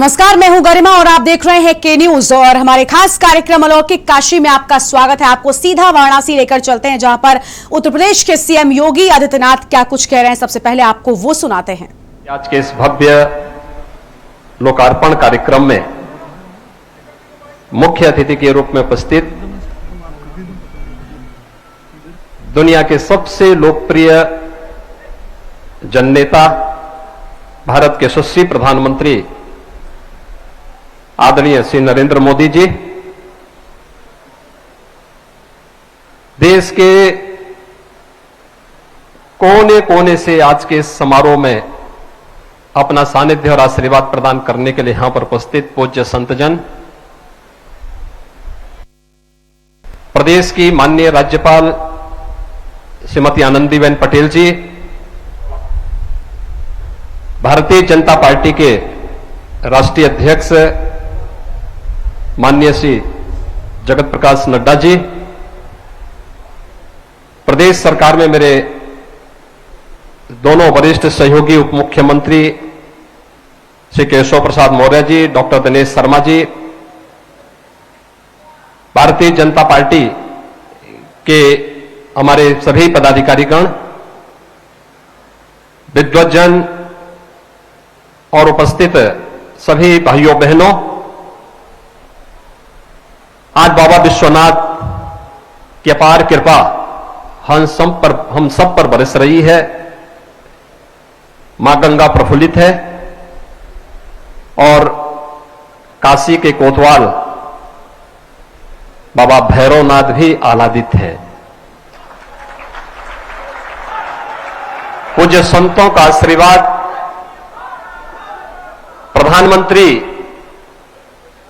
नमस्कार, मैं हूं गरिमा और आप देख रहे हैं के न्यूज और हमारे खास कार्यक्रम अलौकिक काशी में आपका स्वागत है। आपको सीधा वाराणसी लेकर चलते हैं, जहां पर उत्तर प्रदेश के सीएम योगी आदित्यनाथ क्या कुछ कह रहे हैं। सबसे पहले आपको वो सुनाते हैं। आज के इस भव्य लोकार्पण कार्यक्रम में मुख्य अतिथि के रूप में उपस्थित दुनिया के सबसे लोकप्रिय जननेता, भारत के यशस्वी प्रधानमंत्री आदरणीय श्री नरेंद्र मोदी जी, देश के कोने कोने से आज के इस समारोह में अपना सानिध्य और आशीर्वाद प्रदान करने के लिए यहां पर उपस्थित पूज्य संतजन, प्रदेश की माननीय राज्यपाल श्रीमती आनंदीबेन पटेल जी, भारतीय जनता पार्टी के राष्ट्रीय अध्यक्ष माननीय श्री जगत प्रकाश नड्डा जी, प्रदेश सरकार में मेरे दोनों वरिष्ठ सहयोगी उप मुख्यमंत्री श्री केशव प्रसाद मौर्य जी, डॉक्टर दिनेश शर्मा जी, भारतीय जनता पार्टी के हमारे सभी पदाधिकारीगण, विद्वज्जन और उपस्थित सभी भाइयों बहनों, आज बाबा विश्वनाथ की अपार कृपा हम सब पर बरस रही है। मां गंगा प्रफुल्लित है और काशी के कोतवाल बाबा भैरवनाथ भी आह्लादित है। पूज्य संतों का आशीर्वाद, प्रधानमंत्री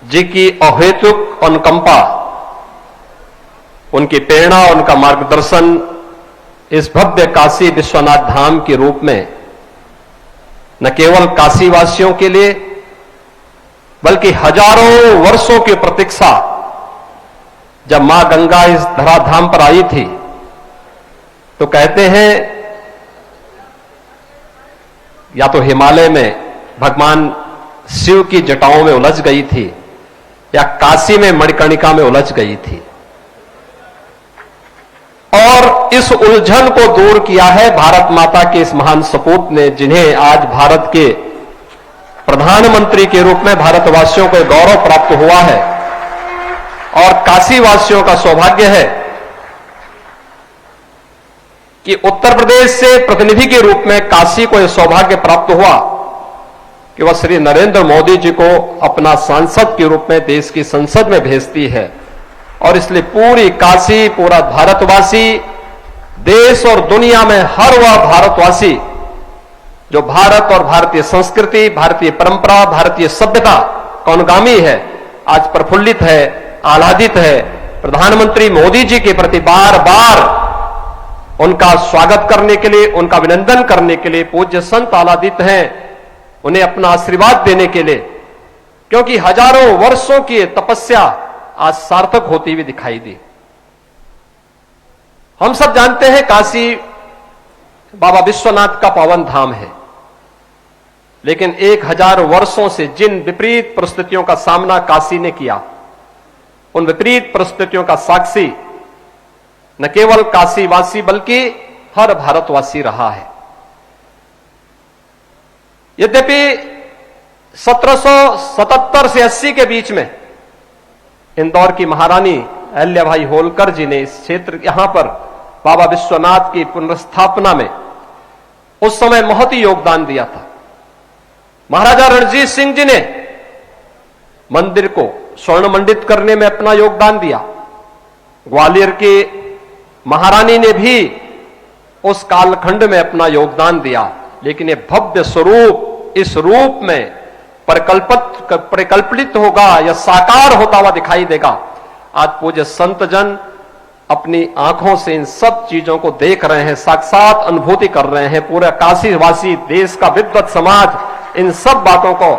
जी की अहेतुक अनुकंपा, उनकी प्रेरणा, उनका मार्गदर्शन इस भव्य काशी विश्वनाथ धाम के रूप में न केवल काशी वासियों के लिए बल्कि हजारों वर्षों की प्रतीक्षा, जब मां गंगा इस धराधाम पर आई थी तो कहते हैं या तो हिमालय में भगवान शिव की जटाओं में उलझ गई थी या काशी में मणिकर्णिका में उलझ गई थी, और इस उलझन को दूर किया है भारत माता के इस महान सपूत ने, जिन्हें आज भारत के प्रधानमंत्री के रूप में भारतवासियों को गौरव प्राप्त हुआ है। और काशी वासियों का सौभाग्य है कि उत्तर प्रदेश से प्रतिनिधि के रूप में काशी को यह सौभाग्य प्राप्त हुआ कि वह श्री नरेंद्र मोदी जी को अपना सांसद के रूप में देश की संसद में भेजती है। और इसलिए पूरी काशी, पूरा भारतवासी, देश और दुनिया में हर वह भारतवासी जो भारत और भारतीय संस्कृति, भारतीय परंपरा, भारतीय सभ्यता का अनुगामी है, आज प्रफुल्लित है, आह्लादित है। प्रधानमंत्री मोदी जी के प्रति बार बार उनका स्वागत करने के लिए, उनका अभिनंदन करने के लिए पूज्य संत आह्लादित हैं, उन्हें अपना आशीर्वाद देने के लिए, क्योंकि हजारों वर्षों की तपस्या आज सार्थक होती हुई दिखाई दी। हम सब जानते हैं काशी बाबा विश्वनाथ का पावन धाम है, लेकिन 1000 वर्षों से जिन विपरीत परिस्थितियों का सामना काशी ने किया, उन विपरीत परिस्थितियों का साक्षी न केवल काशीवासी बल्कि हर भारतवासी रहा है। यद्यपि 1777 से 80 के बीच में इंदौर की महारानी अहिल्याबाई होलकर जी ने इस क्षेत्र, यहां पर बाबा विश्वनाथ की पुनर्स्थापना में उस समय बहुत ही योगदान दिया था। महाराजा रणजीत सिंह जी ने मंदिर को स्वर्ण मंडित करने में अपना योगदान दिया। ग्वालियर की महारानी ने भी उस कालखंड में अपना योगदान दिया, लेकिन ये भव्य स्वरूप इस रूप में परिकल्पित होगा या साकार होता हुआ दिखाई देगा। आज पूज्य संतजन अपनी आंखों से इन सब चीजों को देख रहे हैं, साक्षात अनुभूति कर रहे हैं। पूरा काशीवासी, देश का विद्वत समाज इन सब बातों को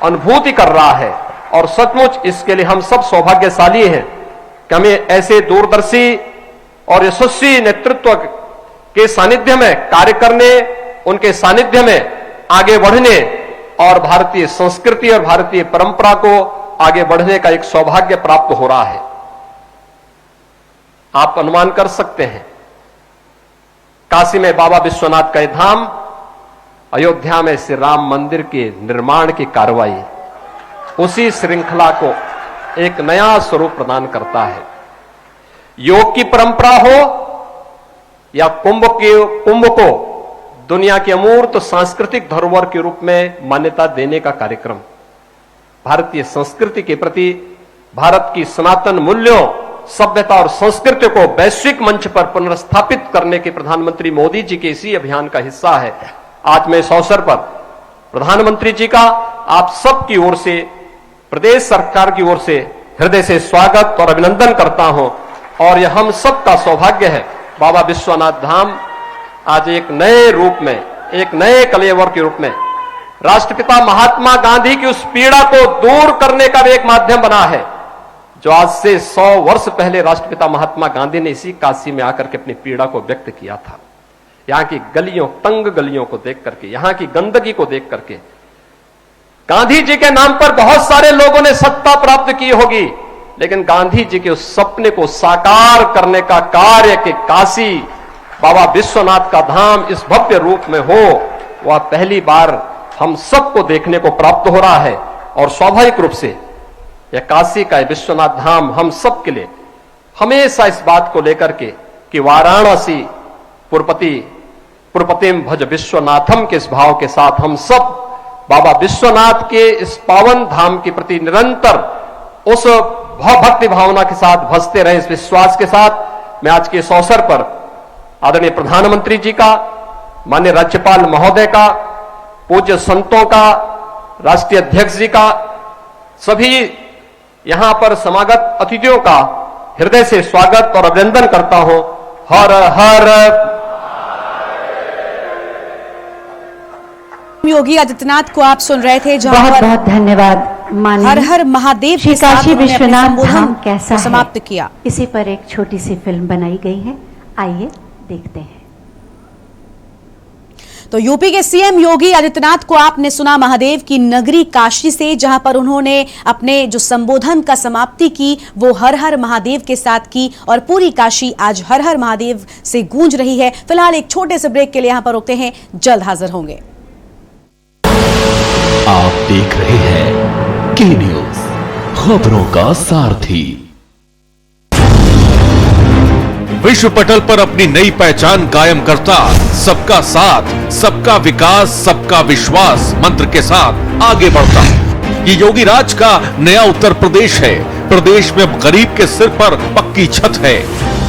अनुभूति कर रहा है, और सचमुच इसके लिए हम सब सौभाग्यशाली हैं कि हमें ऐसे दूरदर्शी और यशस्वी नेतृत्व के सानिध्य में कार्य करने, उनके सानिध्य में आगे बढ़ने और भारतीय संस्कृति और भारतीय परंपरा को आगे बढ़ने का एक सौभाग्य प्राप्त हो रहा है। आप अनुमान कर सकते हैं, काशी में बाबा विश्वनाथ का धाम, अयोध्या में श्री राम मंदिर के निर्माण की कार्रवाई उसी श्रृंखला को एक नया स्वरूप प्रदान करता है। योग की परंपरा हो या कुंभ को दुनिया के अमूर्त सांस्कृतिक धरोहर के रूप में मान्यता देने का कार्यक्रम, भारतीय संस्कृति के प्रति भारत की सनातन मूल्यों, सभ्यता और संस्कृति को वैश्विक मंच पर पुनर्स्थापित करने के प्रधानमंत्री मोदी जी के इसी अभियान का हिस्सा है। आज मैं इस अवसर पर प्रधानमंत्री जी का आप सबकी ओर से, प्रदेश सरकार की ओर से हृदय से स्वागत और अभिनंदन करता हूं। और यह हम सबका सौभाग्य है, बाबा विश्वनाथ धाम आज एक नए रूप में, एक नए कलेवर के रूप में राष्ट्रपिता महात्मा गांधी की उस पीड़ा को दूर करने का भी एक माध्यम बना है, जो आज से 100 वर्ष पहले राष्ट्रपिता महात्मा गांधी ने इसी काशी में आकर के अपनी पीड़ा को व्यक्त किया था। यहां की गलियों, तंग गलियों को देख करके, यहां की गंदगी को देख करके, गांधी जी के नाम पर बहुत सारे लोगों ने सत्ता प्राप्त की होगी, लेकिन गांधी जी के उस सपने को साकार करने का कार्य कि काशी बाबा विश्वनाथ का धाम इस भव्य रूप में हो, वह पहली बार हम सबको देखने को प्राप्त हो रहा है। और स्वाभाविक रूप से यह काशी का विश्वनाथ धाम हम सब के लिए हमेशा इस बात को लेकर के कि वाराणसी पुरपतिम भज विश्वनाथम के इस भाव के साथ हम सब बाबा विश्वनाथ के इस पावन धाम के प्रति निरंतर उस भक्ति भावना के साथ भजते रहे, इस विश्वास के साथ मैं आज के इस अवसर पर आदरणीय प्रधानमंत्री जी का, माननीय राज्यपाल महोदय का, पूज्य संतों का, राष्ट्रीय अध्यक्ष जी का, सभी यहां पर समागत अतिथियों का हृदय से स्वागत और अभिनंदन करता हूं। हर हर योगी आदित्यनाथ को आप सुन रहे थे, जहां बहुत पर बहुत धन्यवाद माननीय हर हर महादेव श्री के साथ काशी उन्होंने अपने विश्वनाथ संबोधन धाम कैसा को समाप्त है, किया। इसी पर एक छोटी सी फिल्म बनाई गई है, आइए देखते हैं। तो यूपी के सीएम योगी आदित्यनाथ को आपने सुना महादेव की नगरी काशी से, जहां पर उन्होंने अपने जो संबोधन का समाप्ति की वो हर हर महादेव के साथ की, और पूरी काशी आज हर हर महादेव से गूंज रही है। फिलहाल एक छोटे से ब्रेक के लिए यहां पर रुकते हैं, जल्द हाजिर होंगे। आप देख रहे हैं के न्यूज, खबरों का सारथी। विश्व पटल पर अपनी नई पहचान कायम करता, सबका साथ, सबका विकास, सबका विश्वास मंत्र के साथ आगे बढ़ता ये योगी राज का नया उत्तर प्रदेश है। प्रदेश में गरीब के सिर पर पक्की छत है,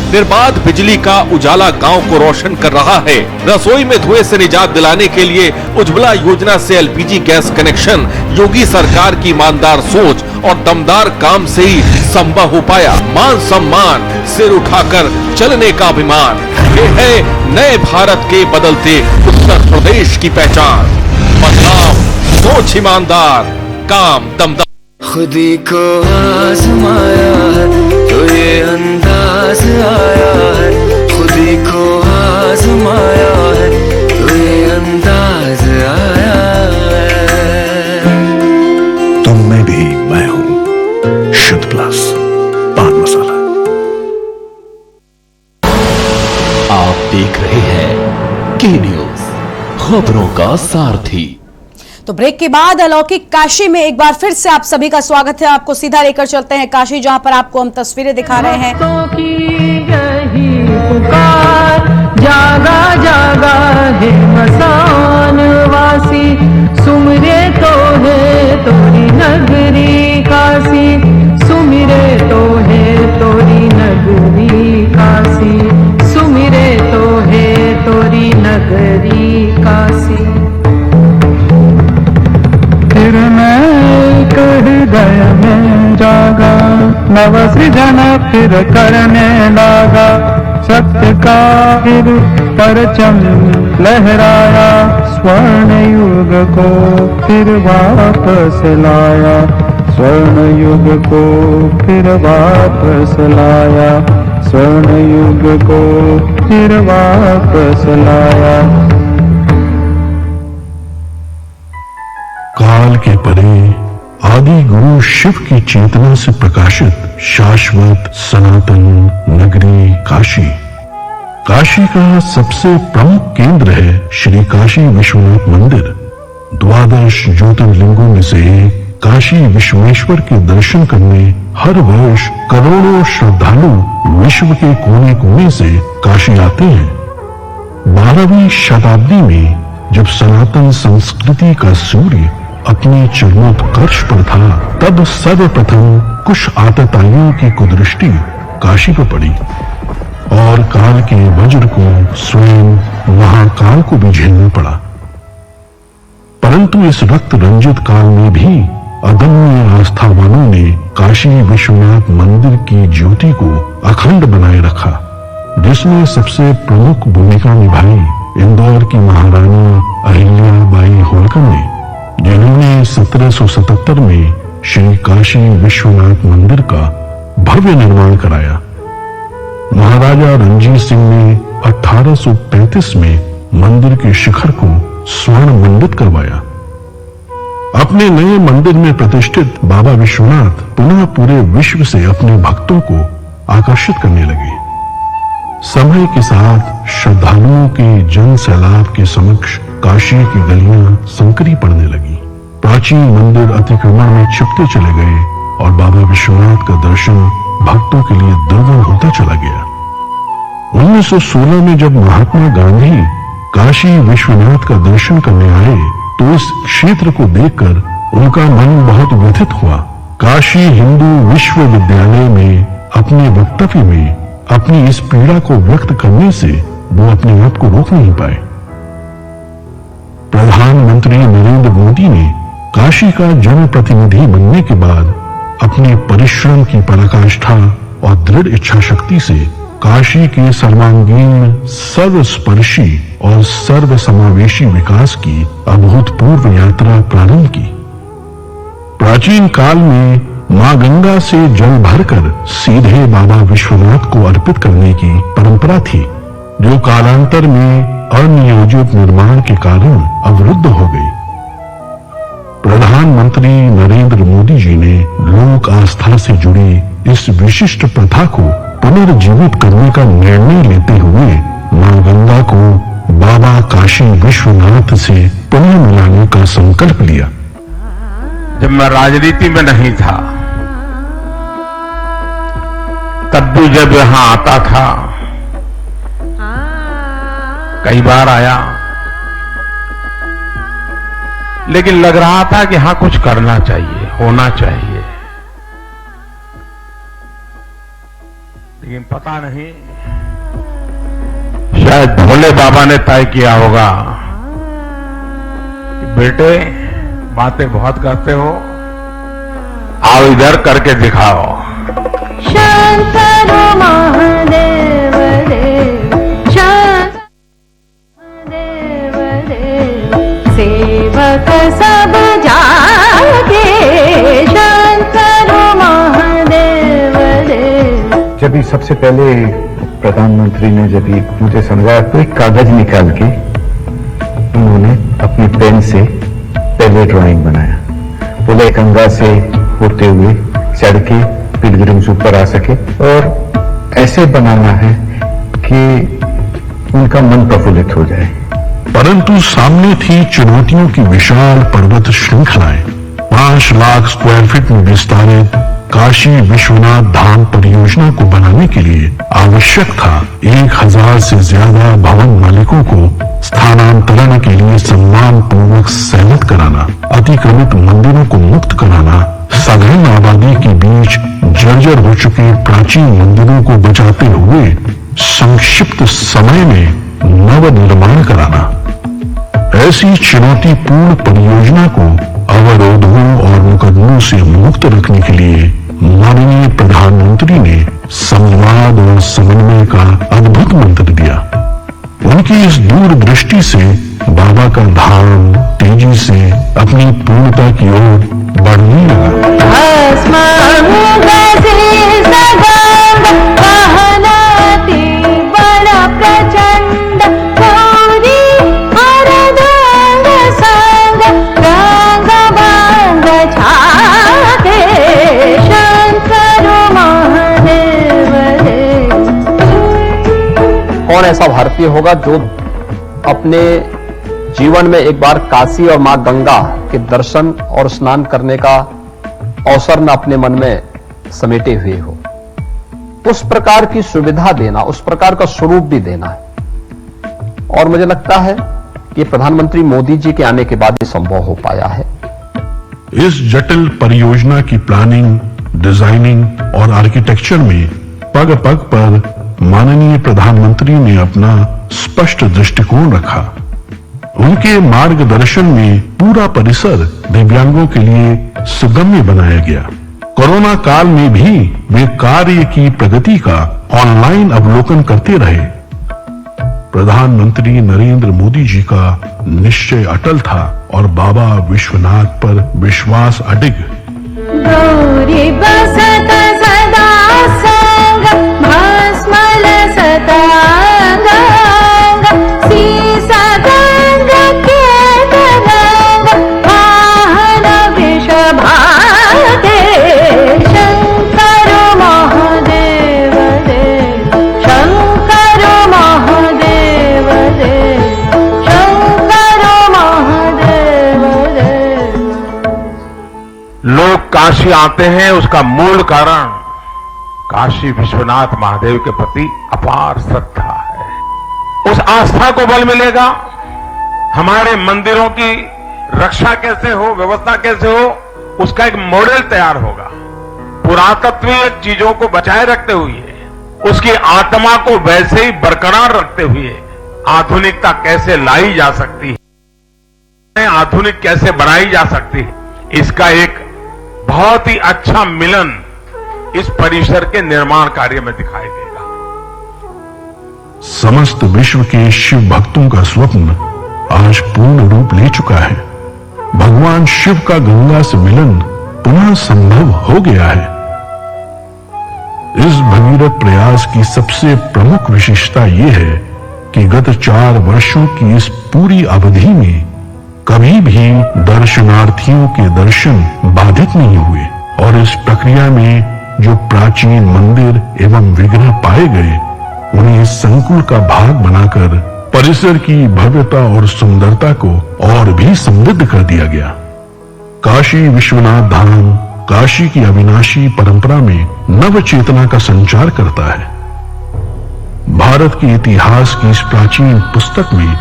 निर्बाध बिजली का उजाला गांव को रोशन कर रहा है। रसोई में धुएं से निजात दिलाने के लिए उज्ज्वला योजना से एलपीजी गैस कनेक्शन योगी सरकार की ईमानदार सोच और दमदार काम से ही संभव हो पाया। मान सम्मान, सिर उठाकर चलने का अभिमान, ये है नए भारत के बदलते उत्तर प्रदेश की पहचान। बदलाव, सोच ईमानदार, काम दमदार। खुदी को आजमाया है तो ये अंदाज आया है, खुदी को आजमाया है तो ये अंदाज आया है। तुम में भी मैं हूं, शुद्ध प्लस पान मसाला। आप देख रहे हैं के न्यूज, खबरों का सारथी। तो ब्रेक के बाद अलौकिक काशी में एक बार फिर से आप सभी का स्वागत है। आपको सीधा लेकर चलते हैं काशी, जहां पर आपको हम तस्वीरें दिखा रहे हैं। जागा जागा है मसान वासी, सुमरे तो है तोरी नगरी काशी, सुमिरे तो है तोरी नगरी काशी, सुमिरे तो है तोरी नगरी काशी। फिर मैं हृदय में जागा, नव सृजन फिर करने लगा, सत्य का फिर परचम लहराया, स्वर्ण युग को फिर वापस लाया, स्वर्ण युग को फिर वापस लाया, स्वर्ण युग को फिर वापस लाया। काल के परे आदि गुरु शिव की चेतना से प्रकाशित शाश्वत सनातन नगरी काशी। काशी का सबसे प्रमुख केंद्र है श्री काशी विश्वनाथ मंदिर। 12 ज्योतिर्लिंगों में से एक काशी विश्वेश्वर के दर्शन करने हर वर्ष करोड़ों श्रद्धालु विश्व के कोने कोने से काशी आते हैं। 12वीं शताब्दी में जब सनातन संस्कृति का सूर्य अपने चरमोत्कर्ष पर था, तब सर्वप्रथम कुछ आतताइयों की कुदृष्टि काशी पर पड़ी और काल के वज्र को स्वयं महाकाल को भी झेलना पड़ा। परंतु इस रक्त रंजित काल में भी अदम्य आस्थावानों ने काशी विश्वनाथ मंदिर की ज्योति को अखंड बनाए रखा, जिसमें सबसे प्रमुख भूमिका निभाई इंदौर की महारानी अहिल्याबाई होलकर ने, जिन्होंने 1777 में श्री काशी विश्वनाथ मंदिर का भव्य निर्माण कराया। महाराजा रणजीत सिंह ने 1835 में मंदिर के शिखर को स्वर्ण मंडित करवाया। अपने नए मंदिर में प्रतिष्ठित बाबा विश्वनाथ पुनः पूरे विश्व से अपने भक्तों को आकर्षित करने लगे। समय के साथ श्रद्धालुओं के जन सैलाब के समक्ष काशी की गलियां संकरी पड़ने लगी। प्राचीन मंदिर अतिक्रमण में छिपते चले गए और बाबा विश्वनाथ का दर्शन भक्तों के लिए दुर्गम होता चला गया। 1916 में जब महात्मा गांधी काशी विश्वनाथ का दर्शन करने आए, तो इस क्षेत्र को देखकर उनका मन बहुत व्यथित हुआ। काशी हिंदू विश्वविद्यालय में अपने वक्तव्य में अपनी इस पीड़ा को व्यक्त करने से वो अपने आप को रोक नहीं पाए। प्रधानमंत्री नरेंद्र मोदी ने काशी का जनप्रतिनिधि बनने के बाद अपने परिश्रम की पराकाष्ठा और दृढ़ इच्छा शक्ति से काशी के सर्वांगीण सर्वस्पर्शी और सर्वसमावेशी विकास की अभूतपूर्व यात्रा प्रारंभ की। प्राचीन काल में मां गंगा से जल भरकर सीधे बाबा विश्वनाथ को अर्पित करने की परंपरा थी, जो कालांतर में अनियोजित निर्माण के कारण अवरुद्ध हो गई। प्रधानमंत्री नरेंद्र मोदी जी ने लोक आस्था से जुड़ी इस विशिष्ट प्रथा को पुनर्जीवित करने का निर्णय लेते हुए मां गंगा को बाबा काशी विश्वनाथ से पुनः मिलाने का संकल्प लिया। जब मैं राजनीति में नहीं था, तब भी जब यहां आता था, कई बार आया, लेकिन लग रहा था कि हाँ कुछ करना चाहिए, होना चाहिए। लेकिन पता नहीं, शायद भोले बाबा ने तय किया होगा कि बेटे बातें बहुत करते हो, आओ इधर करके दिखाओ। शंकर महादेव देव, देव देव, सेवक सब जागे, शंकर महादेव देव। जब सबसे पहले प्रधानमंत्री ने जब मुझे समझाया, तो एक कागज निकाल के उन्होंने अपनी पेन से पहले ड्राइंग बनाया। बोले गंगा से होते हुए चढ़ के पिलग्रिम्स ऊपर आ सके और ऐसे बनाना है कि उनका मन प्रफुल्लित हो जाए। परंतु सामने थी चुनौतियों की विशाल पर्वत श्रृंखलाएं। 5 लाख स्क्वायर फीट में विस्तारित काशी विश्वनाथ धाम परियोजना को बनाने के लिए आवश्यक था 1000 से ज्यादा भवन मालिकों को स्थानांतरण के लिए सम्मान पूर्वक सहमत कराना, अतिक्रमित मंदिरों को मुक्त कराना, सघन आबादी के बीच जर्जर हो चुके प्राचीन मंदिरों को बचाते हुए संक्षिप्त समय में नव निर्माण कराना। ऐसी चुनौतीपूर्ण परियोजना को अवरोधों और मुकदमों से मुक्त रखने के लिए माननीय प्रधानमंत्री ने संवाद और समन्वय का अद्भुत मंत्र दिया। उनकी इस दूरदृष्टि से बाबा का धाम तेजी से अपनी पूर्णता की ओर बढ़ने लगा। प्रचंड कौन ऐसा भारतीय होगा जो अपने जीवन में एक बार काशी और मां गंगा के दर्शन और स्नान करने का अवसर न अपने मन में समेटे हुए हो। उस प्रकार की सुविधा देना, उस प्रकार का स्वरूप भी देना है। और मुझे लगता है कि प्रधानमंत्री मोदी जी के आने के बाद ये संभव हो पाया है। इस जटिल परियोजना की प्लानिंग, डिजाइनिंग और आर्किटेक्चर में पग पग पर माननीय प्रधानमंत्री ने अपना स्पष्ट दृष्टिकोण रखा। उनके मार्गदर्शन में पूरा परिसर दिव्यांगों के लिए सुगम्य बनाया गया। कोरोना काल में भी वे कार्य की प्रगति का ऑनलाइन अवलोकन करते रहे। प्रधानमंत्री नरेंद्र मोदी जी का निश्चय अटल था और बाबा विश्वनाथ पर विश्वास अडिग। गौरी बसत सदा संग भस्मल सतांग सीसा गंग के तरंग वाहन वृषभागे शंकर महादेव देव शंकर महादेव देव शंकर महादेव देव। लोग काशी आते हैं, उसका मूल कारण काशी विश्वनाथ महादेव के प्रति अपार श्रद्धा है। उस आस्था को बल मिलेगा। हमारे मंदिरों की रक्षा कैसे हो, व्यवस्था कैसे हो, उसका एक मॉडल तैयार होगा। पुरातत्वीय चीजों को बनाए रखते हुए, उसकी आत्मा को वैसे ही बरकरार रखते हुए आधुनिकता कैसे लाई जा सकती है, आधुनिक कैसे बनाई जा सकती है, इसका एक बहुत ही अच्छा मिलन इस परिसर के निर्माण कार्य में दिखाई देगा। समस्त विश्व के शिव भक्तों का स्वप्न आज पूर्ण रूप ले चुका है। भगवान शिव का गंगा से मिलन पुनः संभव हो गया है। इस भगीरथ प्रयास की सबसे प्रमुख विशेषता यह है कि गत 4 वर्षों की इस पूरी अवधि में कभी भी दर्शनार्थियों के दर्शन बाधित नहीं हुए और इस प्रक्रिया में जो प्राचीन मंदिर एवं विग्रह पाए गए, उन्हें इस संकुल का भाग बनाकर परिसर की भव्यता और सुंदरता को और भी समृद्ध कर दिया गया। काशी विश्वनाथ धाम काशी की अविनाशी परंपरा में नव चेतना का संचार करता है। भारत के इतिहास की इस प्राचीन पुस्तक में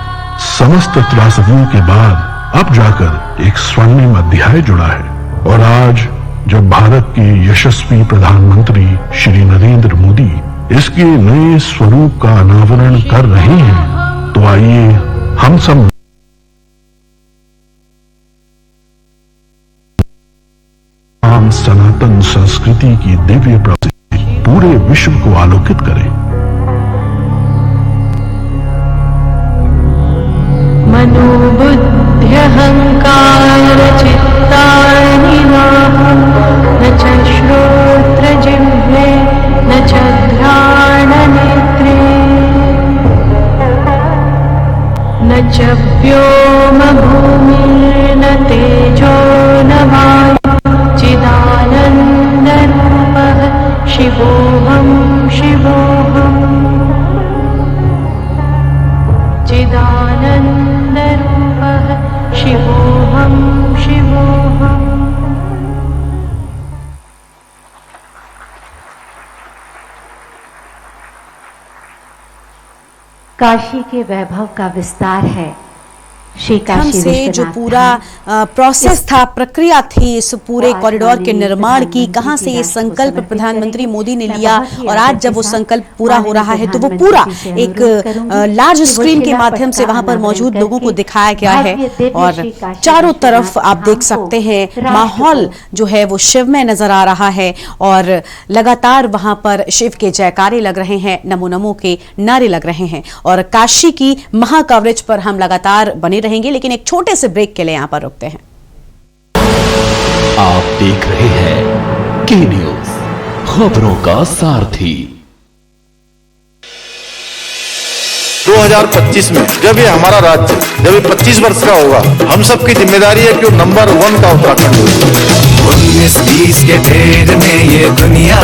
समस्त त्रासदियों के बाद अब जाकर एक स्वर्णिम अध्याय जुड़ा है। और आज जब भारत के यशस्वी प्रधानमंत्री श्री नरेंद्र मोदी इसके नए स्वरूप का अनावरण कर रहे हैं, तो आइए हम सब सनातन संस्कृति की दिव्य प्रवृत्ति पूरे विश्व को आलोकित करें। मनोबुद्ध्यहंकार चित्तानि नाहं न च श्रोत्रजिह्वे न च घ्राणनेत्रे न च व्योमभूमिर्न तेजो न वायुः चिदानन्दरूपः शिवोऽहं शिवोऽहम् चिदानन्दरूपः शिवोऽहं शिवोऽहम्। काशी के वैभव का विस्तार है। श्री हम काशी से जो विश्वनाथ पूरा धाम। प्रोसेस था, प्रक्रिया थी इस पूरे आज कॉरिडोर के माननीय निर्माण की, प्रधानमंत्री कहां से जी ये राष्ट्र को संकल्प समर्पित प्रधानमंत्री करेंगे। मोदी ने मैं लिया बहुत ही और आज आदर जब के वो साथ संकल्प पूरा हो माननीय रहा है तो वो प्रधानमंत्री पूरा जी से एक अनुरोध करूंगी लार्ज कि वो स्क्रीन के शिला माध्यम से पट का वहां पर अनावरण मौजूद लोगों को करके दिखाया गया है भव्य दिव्य और श्री काशी चारों तरफ विश्वनाथ आप देख धाम सकते को हैं राष्ट्र माहौल को जो है वो शिवमय नजर आ रहा है और लगातार वहां पर शिव के जयकारे लग रहे हैं, नमो नमो के नारे लग रहे हैं और काशी की महा कवरेज पर हम लगातार बने रहेंगे, लेकिन एक छोटे से ब्रेक के लिए यहां पर रुकते हैं। आप देख रहे हैं के न्यूज, खबरों का सारथी। 2025 में जब ये हमारा राज्य जब ये 25 वर्ष का होगा, हम सबकी जिम्मेदारी है कि वो नंबर 1 का उत्तराखंड हो। 19-20 के फेर में ये दुनिया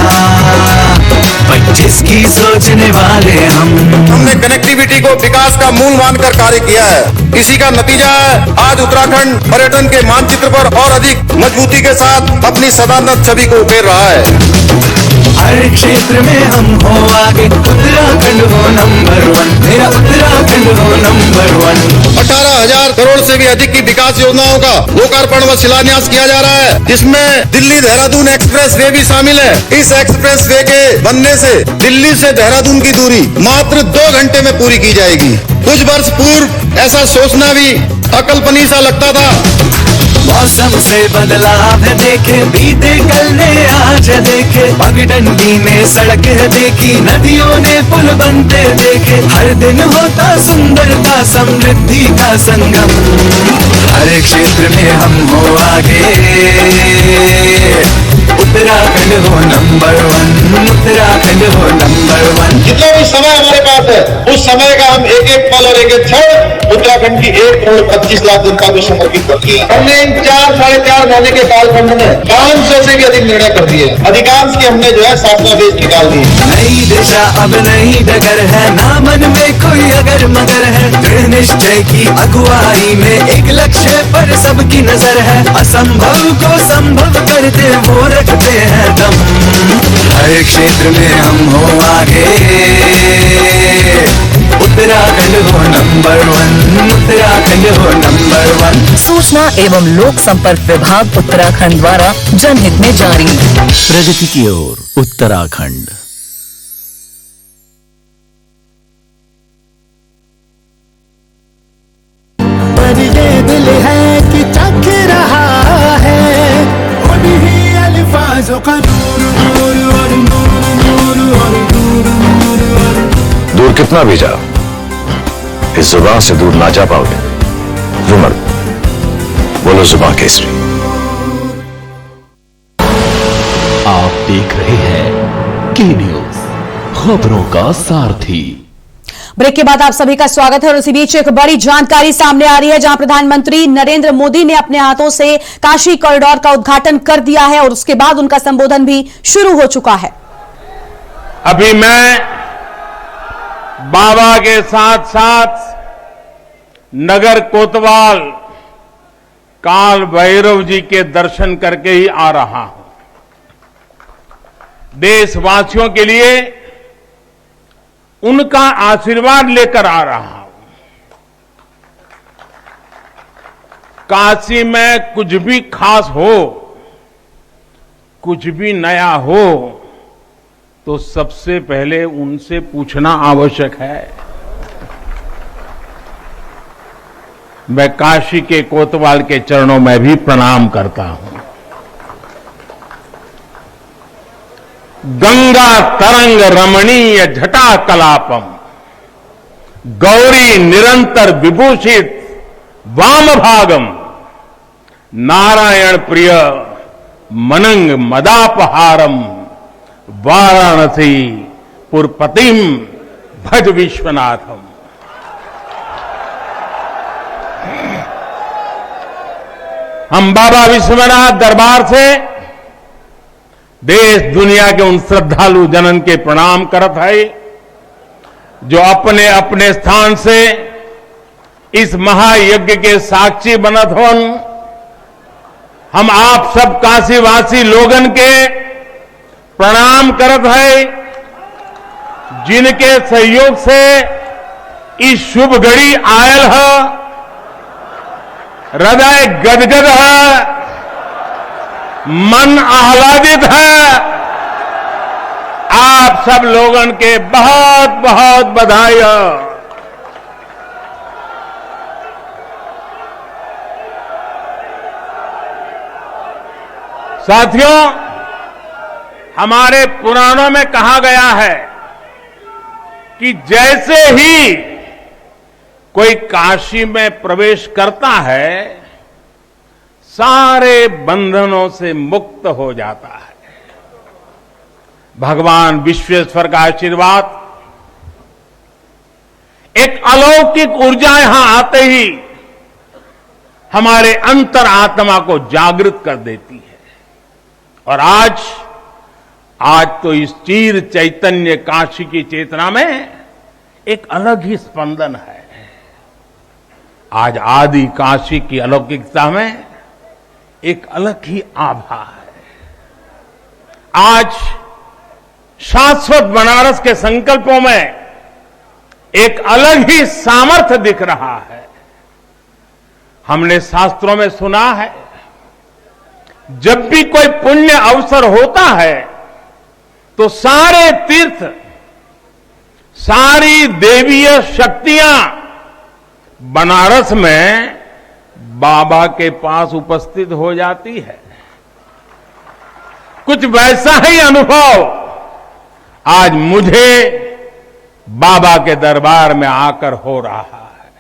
25 की सोचने वाले हम हमने कनेक्टिविटी को विकास का मूल मानकर कार्य किया है। इसी का नतीजा है आज उत्तराखंड पर्यटन के मानचित्र पर और अधिक मजबूती के साथ अपनी सदानत छवि को उकेर रहा है। हर क्षेत्र में हम हो आगे, उत्तराखंड हो नंबर 1, मेरा उत्तराखंड हो नंबर 1। 18,000 करोड़ से भी अधिक की विकास योजनाओं का लोकार्पण व शिलान्यास किया जा रहा है, जिसमें दिल्ली देहरादून एक्सप्रेस वे भी शामिल है। इस एक्सप्रेस वे के बनने से दिल्ली से देहरादून की दूरी मात्र 2 घंटे में पूरी की जाएगी। कुछ वर्ष पूर्व ऐसा सोचना भी अकल्पनीय सा लगता था। मौसम से बदलाव है देखे, बीते कल ने आज देखे, पगडंडी ने सड़क देखी, नदियों ने पुल बनते देखे, हर दिन होता सुंदरता समृद्धि का संगम। हर क्षेत्र में हम हो आगे, उत्तराखंड हो नंबर 1, उत्तराखंड हो नंबर 1। जितना भी समय हमारे पास है, उस समय का हम एक एक पल और एक एक क्षण उत्तराखंड की 1,25,00,000 जनता को समर्पित करती है। हमने इन 4-4.5 महीने के कालखंड में 500 से भी अधिक निर्णय कर दिए। अधिकांश की हमने जो है शासनादेश निकाल दिए। नई दिशा अब नई डगर है, ना मन में कोई अगर मगर है, दृढ़ निश्चय की अगुवाई में एक लक्ष्य पर सबकी नजर है, असंभव को संभव करते वो रखते हैं दम। हर क्षेत्र में हम हो आगे, उत्तराखंड हो नंबर 1, उत्तराखंड हो नंबर 1। सूचना एवं लोक संपर्क विभाग उत्तराखंड द्वारा जनहित में जारी। प्रगति की ओर उत्तराखंड। पर ये दिल है कि चख रहा है उन्हीं अल्फाजों का नूर नूर और नूर नूर और नूर नूर और। दूर कितना भी जाओ, इस जुबान से दूर ना जा पाओगे। जुमर बोलो जुबान केसरी। आप देख रहे हैं के न्यूज, खबरों का सारथी। ब्रेक के बाद आप सभी का स्वागत है और इसी बीच एक बड़ी जानकारी सामने आ रही है, जहां प्रधानमंत्री नरेंद्र मोदी ने अपने हाथों से काशी कॉरिडोर का उद्घाटन कर दिया है और उसके बाद उनका संबोधन भी शुरू हो चुका है। अभी मैं बाबा के साथ साथ नगर कोतवाल काल भैरव जी के दर्शन करके ही आ रहा हूं। देशवासियों के लिए उनका आशीर्वाद लेकर आ रहा हूं। काशी में कुछ भी खास हो, कुछ भी नया हो, तो सबसे पहले उनसे पूछना आवश्यक है। मैं काशी के कोतवाल के चरणों में भी प्रणाम करता हूं। गंगा तरंग रमणीय जटा कलापम, गौरी निरंतर विभूषित वाम भागम, नारायण प्रिय मनंग मदापहारम, वाराणसी पुरपतिम भज विश्वनाथम। हम बाबा विश्वनाथ दरबार से देश दुनिया के उन श्रद्धालु जनन के प्रणाम करत है जो अपने अपने स्थान से इस महायज्ञ के साक्षी बनत होन। हम आप सब काशीवासी लोगन के प्रणाम करत है, जिनके सहयोग से इस शुभ घड़ी आयल है। हृदय गदगद है, मन आह्लादित है। आप सब लोगन के बहुत बहुत बधाई है। साथियों, हमारे पुराणों में कहा गया है कि जैसे ही कोई काशी में प्रवेश करता है, सारे बंधनों से मुक्त हो जाता है। भगवान विश्वेश्वर का आशीर्वाद, एक अलौकिक ऊर्जा यहां आते ही हमारे अंतर आत्मा को जागृत कर देती है। और आज तो इस चीर चैतन्य काशी की चेतना में एक अलग ही स्पंदन है। आज आदि काशी की अलौकिकता में एक अलग ही आभा है। आज शाश्वत बनारस के संकल्पों में एक अलग ही सामर्थ्य दिख रहा है। हमने शास्त्रों में सुना है, जब भी कोई पुण्य अवसर होता है तो सारे तीर्थ, सारी देवीय शक्तियां बनारस में बाबा के पास उपस्थित हो जाती है। कुछ वैसा ही अनुभव आज मुझे बाबा के दरबार में आकर हो रहा है।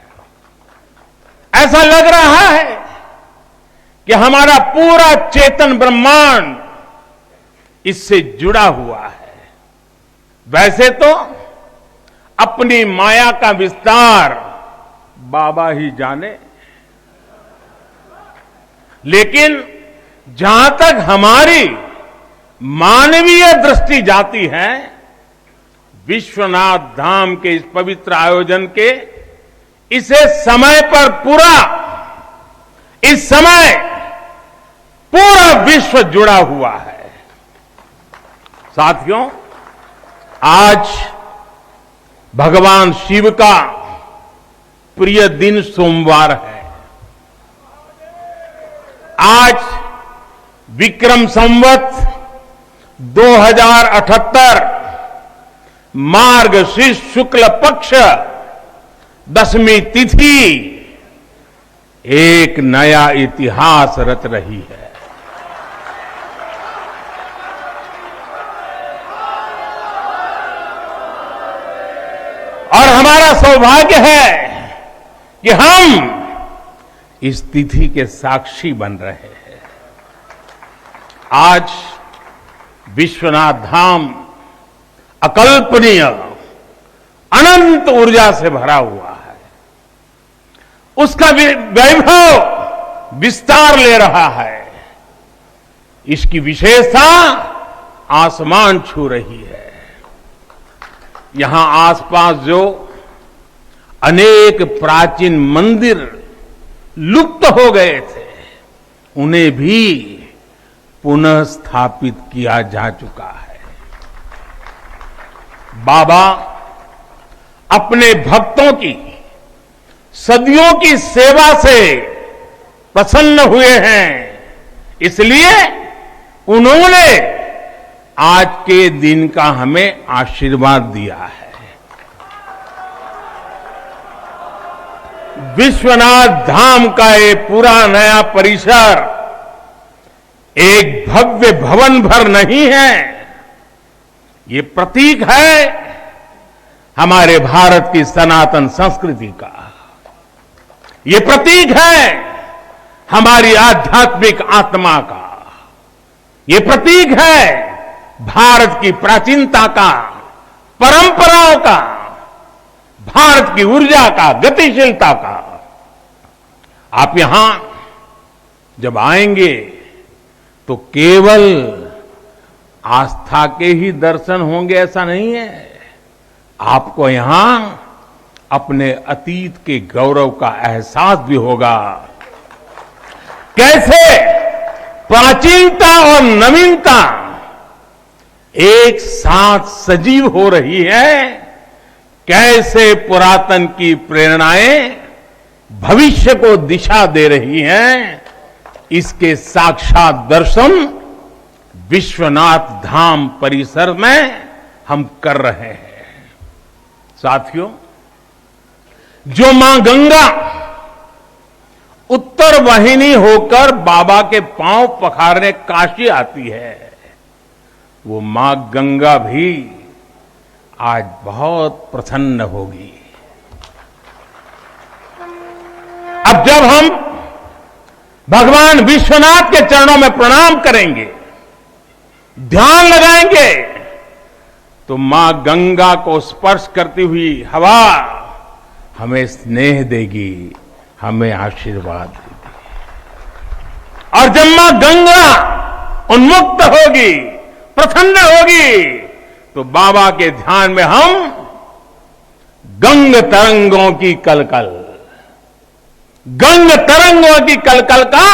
ऐसा लग रहा है कि हमारा पूरा चेतन ब्रह्मांड इससे जुड़ा हुआ है। वैसे तो अपनी माया का विस्तार बाबा ही जाने, लेकिन जहां तक हमारी मानवीय दृष्टि जाती है, विश्वनाथ धाम के इस पवित्र आयोजन के इसे समय पर इस समय पूरा विश्व जुड़ा हुआ है। साथियों, आज भगवान शिव का प्रिय दिन सोमवार है। आज विक्रम संवत 2078 मार्गशीर्ष शुक्ल पक्ष दशमी तिथि एक नया इतिहास रच रही है। और हमारा सौभाग्य है कि हम इस तिथि के साक्षी बन रहे हैं। आज विश्वनाथ धाम अकल्पनीय अनंत ऊर्जा से भरा हुआ है। उसका वैभव विस्तार ले रहा है। इसकी विशेषता आसमान छू रही है। यहां आसपास जो अनेक प्राचीन मंदिर लुप्त हो गए थे, उन्हें भी पुनः स्थापित किया जा चुका है। बाबा अपने भक्तों की सदियों की सेवा से प्रसन्न हुए हैं, इसलिए उन्होंने आज के दिन का हमें आशीर्वाद दिया है। विश्वनाथ धाम का ये पूरा नया परिसर एक भव्य भवन भर नहीं है। ये प्रतीक है हमारे भारत की सनातन संस्कृति का। ये प्रतीक है हमारी आध्यात्मिक आत्मा का। ये प्रतीक है भारत की प्राचीनता का, परंपराओं का, भारत की ऊर्जा का, गतिशीलता का। आप यहां जब आएंगे तो केवल आस्था के ही दर्शन होंगे ऐसा नहीं है। आपको यहां अपने अतीत के गौरव का एहसास भी होगा। कैसे प्राचीनता और नवीनता एक साथ सजीव हो रही है, कैसे पुरातन की प्रेरणाएं भविष्य को दिशा दे रही हैं, इसके साक्षात दर्शन विश्वनाथ धाम परिसर में हम कर रहे हैं। साथियों, जो मां गंगा उत्तर वाहिनी होकर बाबा के पांव पखारने काशी आती है, वो मां गंगा भी आज बहुत प्रसन्न होगी। अब जब हम भगवान विश्वनाथ के चरणों में प्रणाम करेंगे, ध्यान लगाएंगे, तो मां गंगा को स्पर्श करती हुई हवा हमें स्नेह देगी, हमें आशीर्वाद देगी। और जब मां गंगा उन्मुक्त होगी, प्रसन्न होगी, तो बाबा के ध्यान में हम गंग तरंगों की कलकल, गंग तरंगों की कलकल का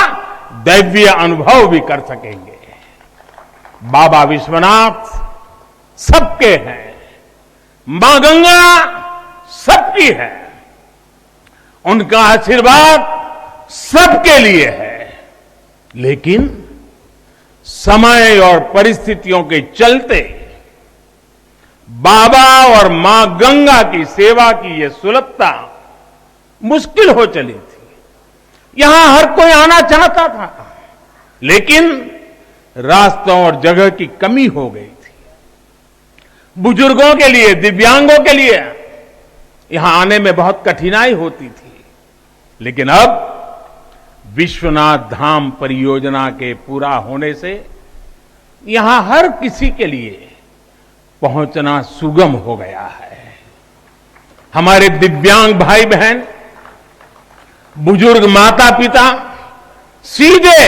दैवीय अनुभव भी कर सकेंगे। बाबा विश्वनाथ सबके हैं, मां गंगा सबकी है, उनका आशीर्वाद सबके लिए है। लेकिन समय और परिस्थितियों के चलते बाबा और मां गंगा की सेवा की यह सुलभता मुश्किल हो चली थी। यहां हर कोई आना चाहता था, लेकिन रास्तों और जगह की कमी हो गई थी। बुजुर्गों के लिए, दिव्यांगों के लिए यहां आने में बहुत कठिनाई होती थी। लेकिन अब विश्वनाथ धाम परियोजना के पूरा होने से यहां हर किसी के लिए पहुंचना सुगम हो गया है। हमारे दिव्यांग भाई बहन, बुजुर्ग माता पिता सीधे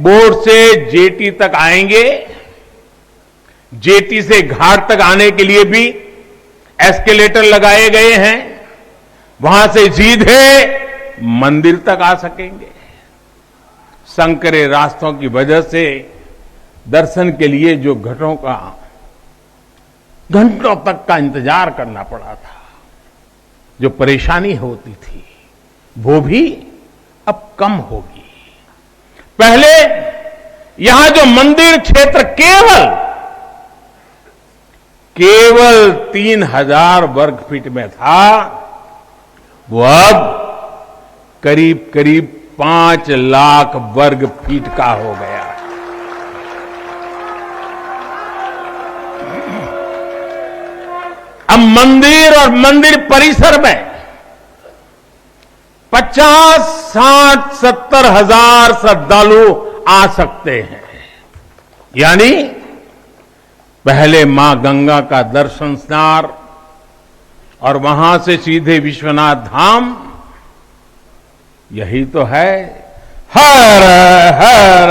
बोर्ड से जेटी तक आएंगे। जेटी से घाट तक आने के लिए भी एस्केलेटर लगाए गए हैं, वहां से सीधे मंदिर तक आ सकेंगे। संकरे रास्तों की वजह से दर्शन के लिए जो घंटों तक का इंतजार करना पड़ा था, जो परेशानी होती थी, वो भी अब कम होगी। पहले यहां जो मंदिर क्षेत्र केवल 3000 वर्ग फीट में था, वो अब करीब करीब 5 लाख वर्ग फीट का हो गया। अब मंदिर और मंदिर परिसर में 50, 60, 70 हजार श्रद्धालु आ सकते हैं। यानी पहले मां गंगा का दर्शन स्नान और वहां से सीधे विश्वनाथ धाम, यही तो है हर हर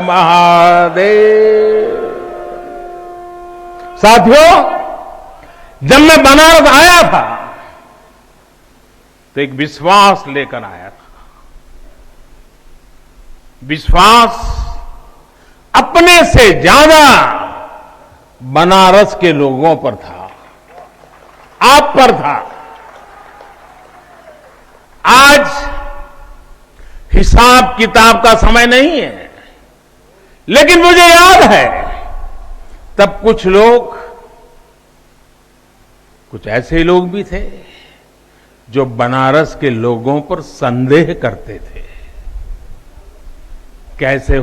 महादेव। साथियों, जब मैं बनारस आया था तो एक विश्वास लेकर आया था। विश्वास अपने से ज्यादा बनारस के लोगों पर था, आप पर था। आज हिसाब किताब का समय नहीं है, लेकिन मुझे याद है तब कुछ ऐसे लोग भी थे जो बनारस के लोगों पर संदेह करते थे। कैसे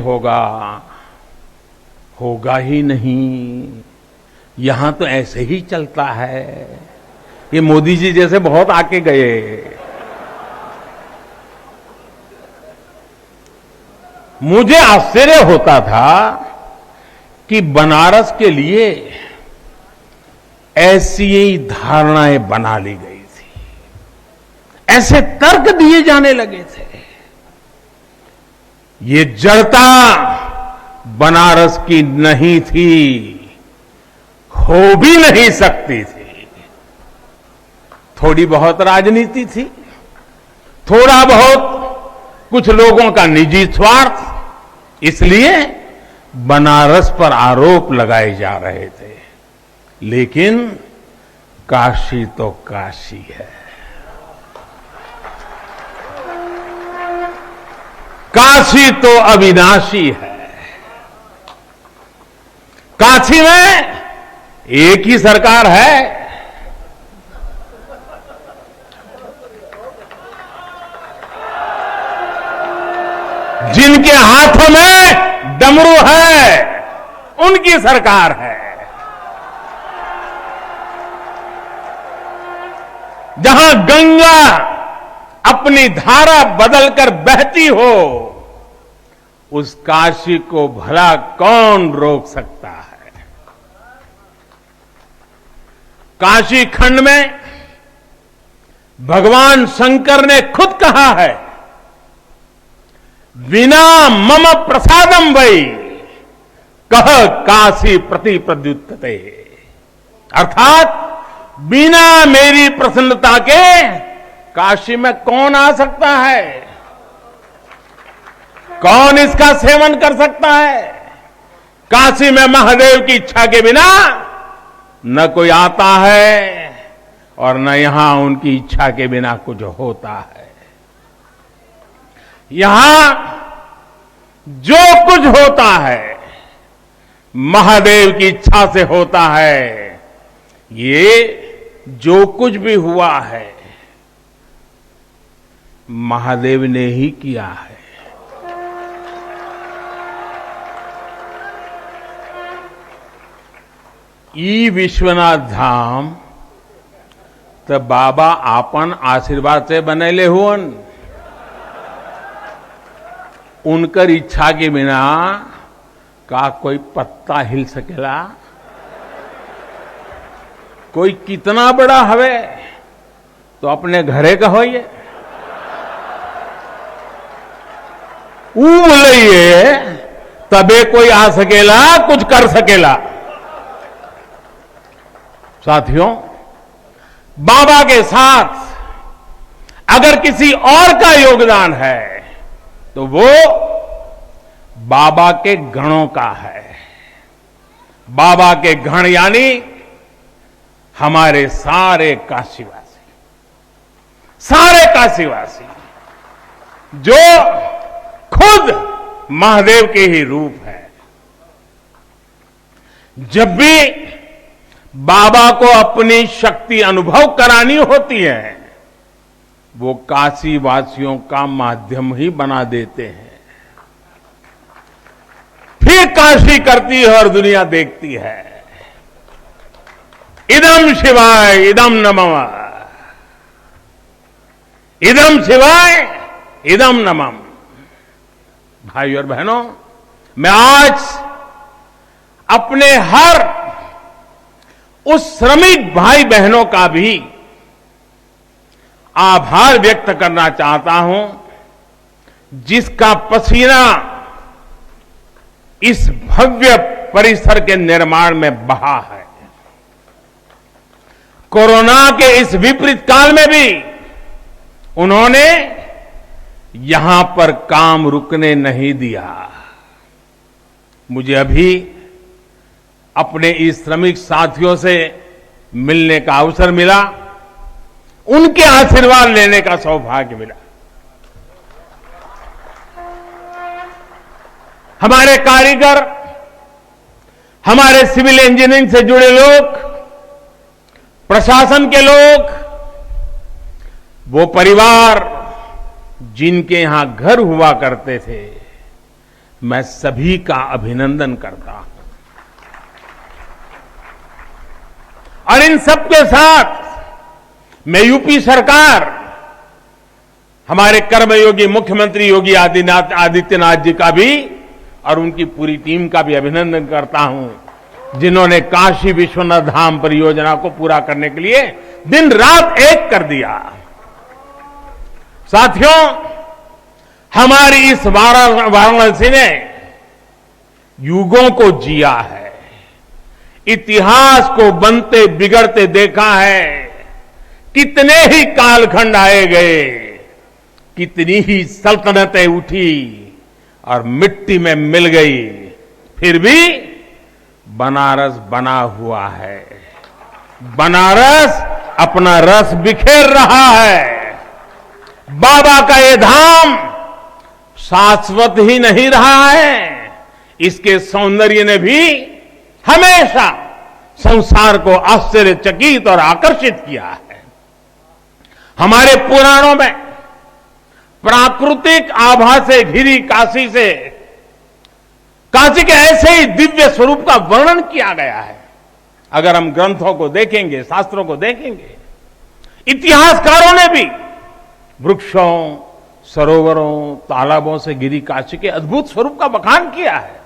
होगा ही नहीं, यहां तो ऐसे ही चलता है। ये मोदी जी जैसे बहुत आके गए। मुझे आश्चर्य होता था कि बनारस के लिए ऐसी ही धारणाएं बना ली गई थी, ऐसे तर्क दिए जाने लगे थे। ये जड़ता बनारस की नहीं थी, हो भी नहीं सकती थी। थोड़ी बहुत राजनीति थी, थोड़ा बहुत कुछ लोगों का निजी स्वार्थ, इसलिए बनारस पर आरोप लगाए जा रहे थे। लेकिन काशी तो काशी है, काशी तो अविनाशी है। काशी में एक ही सरकार है, जिनके हाथों में डमरू है, उनकी सरकार है। जहां गंगा अपनी धारा बदलकर बहती हो, उस काशी को भला कौन रोक सकता है। काशी खंड में भगवान शंकर ने खुद कहा है, विना मम प्रसादम वै कह काशी प्रति प्रद्युत्ते, अर्थात बिना मेरी प्रसन्नता के काशी में कौन आ सकता है? कौन इसका सेवन कर सकता है? काशी में महादेव की इच्छा के बिना न कोई आता है और न यहां उनकी इच्छा के बिना कुछ होता है। यहां जो कुछ होता है महादेव की इच्छा से होता है। ये जो कुछ भी हुआ है महादेव ने ही किया है। ई विश्वनाथ धाम तो बाबा आपन आशीर्वाद से बनेले हुअन। उनकर इच्छा के बिना का कोई पत्ता हिल सकेला? कोई कितना बड़ा हवे तो अपने घरे का होइए, बोलिए तबे कोई आ सकेला, कुछ कर सकेला। साथियों, बाबा के साथ अगर किसी और का योगदान है तो वो बाबा के गणों का है। बाबा के गण यानी हमारे सारे काशीवासी, सारे काशीवासी जो खुद महादेव के ही रूप है। जब भी बाबा को अपनी शक्ति अनुभव करानी होती है वो काशी वासियों का माध्यम ही बना देते हैं। फिर काशी करती है और दुनिया देखती है। इदम शिवाय इदम नमः, इदम शिवाय इदम नमः। भाई और बहनों, मैं आज अपने हर उस श्रमिक भाई बहनों का भी आभार व्यक्त करना चाहता हूं जिसका पसीना इस भव्य परिसर के निर्माण में बहा है। कोरोना के इस विपरीत काल में भी उन्होंने यहां पर काम रुकने नहीं दिया। मुझे अभी अपने इस श्रमिक साथियों से मिलने का अवसर मिला, उनके आशीर्वाद लेने का सौभाग्य मिला। हमारे कारीगर, हमारे सिविल इंजीनियरिंग से जुड़े लोग, प्रशासन के लोग, वो परिवार जिनके यहां घर हुआ करते थे, मैं सभी का अभिनंदन करता हूं। और इन सबके साथ मैं यूपी सरकार, हमारे कर्मयोगी मुख्यमंत्री योगी आदित्यनाथ जी का भी और उनकी पूरी टीम का भी अभिनंदन करता हूं जिन्होंने काशी विश्वनाथ धाम परियोजना को पूरा करने के लिए दिन रात एक कर दिया। साथियों, हमारी इस वाराणसी ने युगों को जिया है, इतिहास को बनते बिगड़ते देखा है। कितने ही कालखंड आए गए, कितनी ही सल्तनतें उठी और मिट्टी में मिल गई, फिर भी बनारस बना हुआ है। बनारस अपना रस बिखेर रहा है। बाबा का ये धाम शाश्वत ही नहीं रहा है, इसके सौंदर्य ने भी हमेशा संसार को आश्चर्यचकित और आकर्षित किया है। हमारे पुराणों में प्राकृतिक आभा से घिरी काशी के ऐसे ही दिव्य स्वरूप का वर्णन किया गया है। अगर हम ग्रंथों को देखेंगे, शास्त्रों को देखेंगे, इतिहासकारों ने भी वृक्षों, सरोवरों, तालाबों से घिरी काशी के अद्भुत स्वरूप का बखान किया है।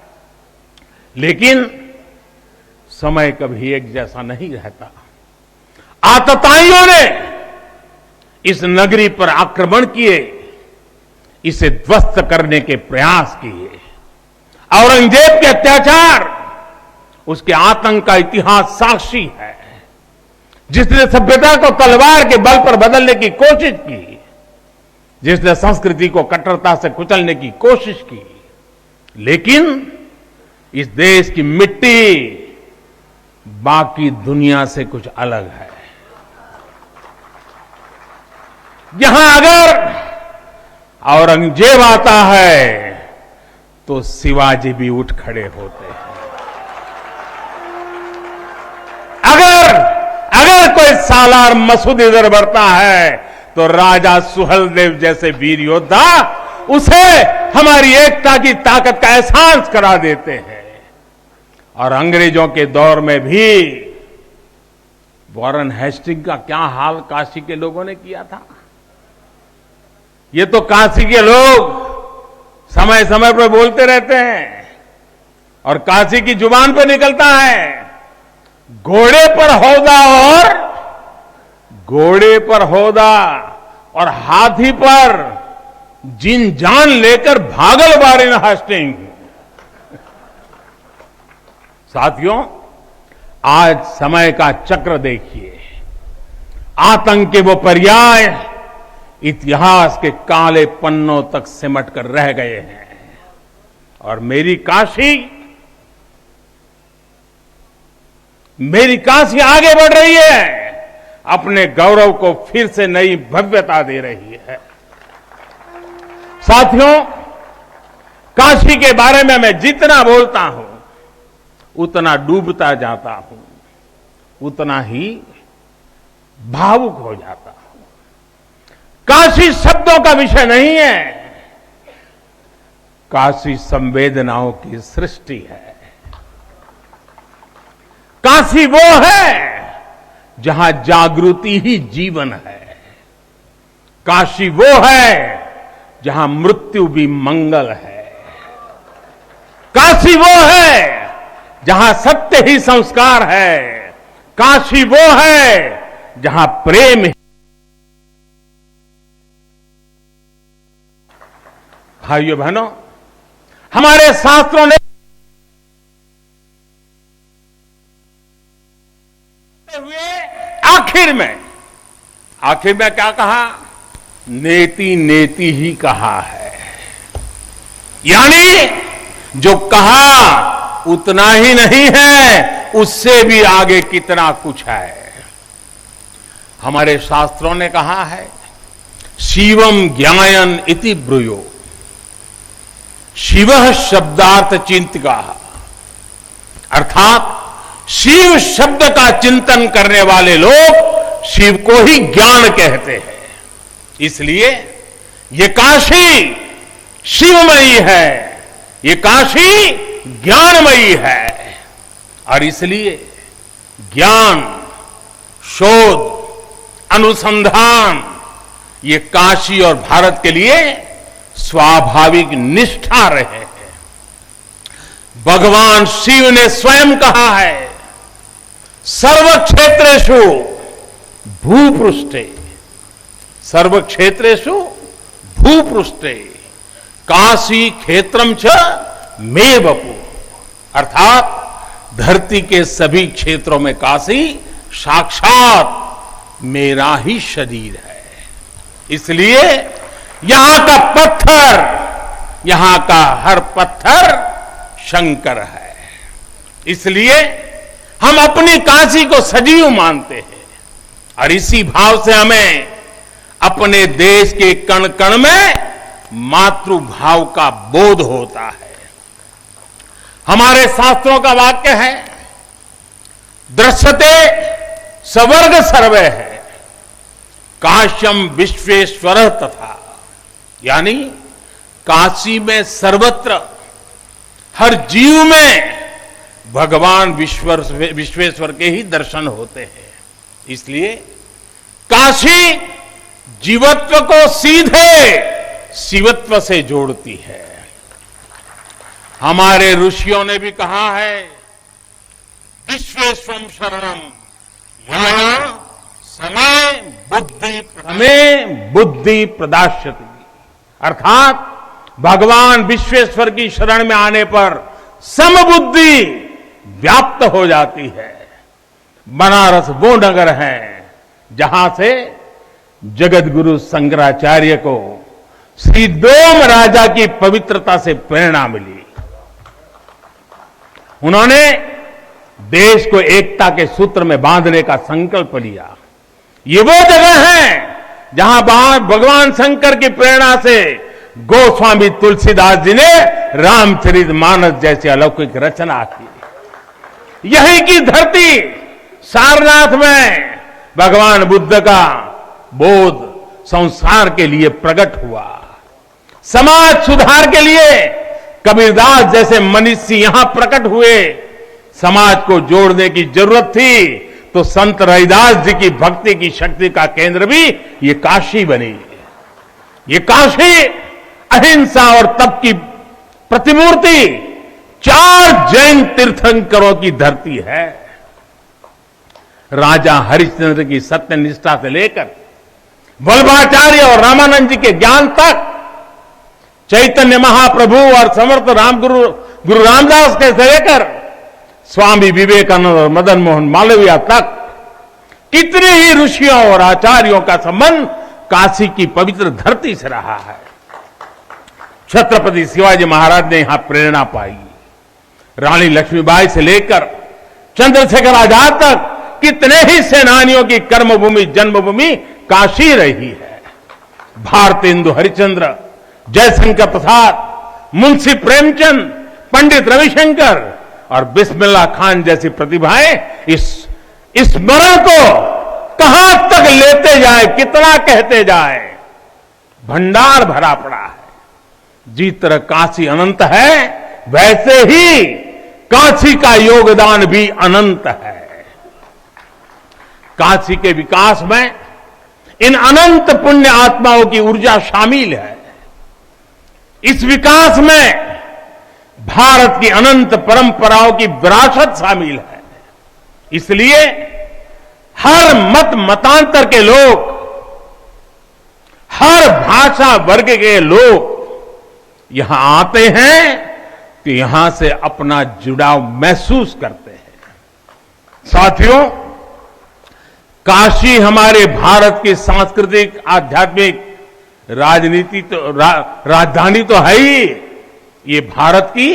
लेकिन समय कभी एक जैसा नहीं रहता। आतताइयों ने इस नगरी पर आक्रमण किए, इसे ध्वस्त करने के प्रयास किए। औरंगजेब के अत्याचार, उसके आतंक का इतिहास साक्षी है। जिसने सभ्यता को तलवार के बल पर बदलने की कोशिश की, जिसने संस्कृति को कट्टरता से कुचलने की कोशिश की, लेकिन इस देश की मिट्टी बाकी दुनिया से कुछ अलग है। यहां अगर औरंगजेब आता है तो शिवाजी भी उठ खड़े होते हैं। अगर कोई सालार मसूद इधर बढ़ता है तो राजा सुहेलदेव जैसे वीर योद्धा उसे हमारी एकता की ताकत का एहसास करा देते हैं। और अंग्रेजों के दौर में भी वॉरेन हेस्टिंग का क्या हाल काशी के लोगों ने किया था। ये तो काशी के लोग समय समय पर बोलते रहते हैं और काशी की जुबान पर निकलता है, घोड़े पर होदा और हाथी पर जिन जान लेकर भागल वॉरेन हेस्टिंग। साथियों, आज समय का चक्र देखिए, आतंक के वो पर्याय इतिहास के काले पन्नों तक सिमट कर रह गए हैं और मेरी काशी आगे बढ़ रही है, अपने गौरव को फिर से नई भव्यता दे रही है। साथियों, काशी के बारे में मैं जितना बोलता हूं उतना डूबता जाता हूं, उतना ही भावुक हो जाता हूं। काशी शब्दों का विषय नहीं है, काशी संवेदनाओं की सृष्टि है। काशी वो है जहां जागृति ही जीवन है। काशी वो है जहां मृत्यु भी मंगल है। काशी वो है जहां सत्य ही संस्कार है। काशी वो है जहां प्रेम ही। भाइयों बहनों, हमारे शास्त्रों ने आखिर में क्या कहा? नेति नेति ही कहा है। यानी जो कहा उतना ही नहीं है, उससे भी आगे कितना कुछ है। हमारे शास्त्रों ने कहा है, शिवम ज्ञायन इति ब्रूयो, शिवः शब्दार्थ चिंतका, अर्थात शिव शब्द का चिंतन करने वाले लोग शिव को ही ज्ञान कहते हैं। इसलिए ये काशी शिवमयी है, ये काशी ज्ञानमयी है। और इसलिए ज्ञान, शोध, अनुसंधान ये काशी और भारत के लिए स्वाभाविक निष्ठा रहे हैं। भगवान शिव ने स्वयं कहा है, सर्व क्षेत्रेषु भूपृष्ठे, सर्व क्षेत्रेषु भूपृष्ठे काशी क्षेत्रम च मे वपु, अर्थात धरती के सभी क्षेत्रों में काशी साक्षात मेरा ही शरीर है। इसलिए यहां का पत्थर, यहां का हर पत्थर शंकर है। इसलिए हम अपनी काशी को सजीव मानते हैं और इसी भाव से हमें अपने देश के कण कण में मातृभाव का बोध होता है। हमारे शास्त्रों का वाक्य है, दृश्यते स्वर्ग सर्वे है, काश्यम विश्वेश्वर तथा, यानी काशी में सर्वत्र हर जीव में भगवान विश्वेश्वर के ही दर्शन होते हैं। इसलिए काशी जीवत्व को सीधे शिवत्व से जोड़ती है। हमारे ऋषियों ने भी कहा है, विश्वेश्वरम शरणम याया समय बुद्धि प्रदास्यति, अर्थात भगवान विश्वेश्वर की शरण में आने पर समबुद्धि व्याप्त हो जाती है। बनारस वो नगर है जहां से जगत गुरु शंकराचार्य को श्री डोम राजा की पवित्रता से प्रेरणा मिली। उन्होंने देश को एकता के सूत्र में बांधने का संकल्प लिया। ये वो जगह है जहां भगवान शंकर की प्रेरणा से गोस्वामी तुलसीदास जी ने रामचरितमानस जैसी अलौकिक रचना की। यही की धरती सारनाथ में भगवान बुद्ध का बोध संसार के लिए प्रकट हुआ। समाज सुधार के लिए कबीरदास जैसे मनीषी यहां प्रकट हुए। समाज को जोड़ने की जरूरत थी तो संत रविदास जी की भक्ति की शक्ति का केंद्र भी ये काशी बनी। ये काशी अहिंसा और तप की प्रतिमूर्ति 4 जैन तीर्थंकरों की धरती है। राजा हरिश्चंद्र की सत्यनिष्ठा से लेकर वल्लभाचार्य और रामानंद जी के ज्ञान तक, चैतन्य महाप्रभु और समर्थ गुरु रामदास के से लेकर स्वामी विवेकानंद और मदन मोहन मालवीय तक कितने ही ऋषियों और आचार्यों का संबंध काशी की पवित्र धरती से रहा है। छत्रपति शिवाजी महाराज ने यहां प्रेरणा पाई। रानी लक्ष्मीबाई से लेकर चंद्रशेखर आजाद तक कितने ही सेनानियों की कर्मभूमि जन्मभूमि काशी रही है। भारतेंदु हरिश्चंद्र, जयशंकर प्रसाद, मुंशी प्रेमचंद, पंडित रविशंकर और बिस्मिल्लाह खान जैसी प्रतिभाएं इस स्मरण को कहां तक लेते जाए, कितना कहते जाए, भंडार भरा पड़ा है। जिस तरह काशी अनंत है वैसे ही काशी का योगदान भी अनंत है। काशी के विकास में इन अनंत पुण्य आत्माओं की ऊर्जा शामिल है। इस विकास में भारत की अनंत परंपराओं की विरासत शामिल है। इसलिए हर मत मतांतर के लोग, हर भाषा वर्ग के लोग यहां आते हैं तो यहां से अपना जुड़ाव महसूस करते हैं। साथियों, काशी हमारे भारत की सांस्कृतिक, आध्यात्मिक, राजधानी तो है ही, ये भारत की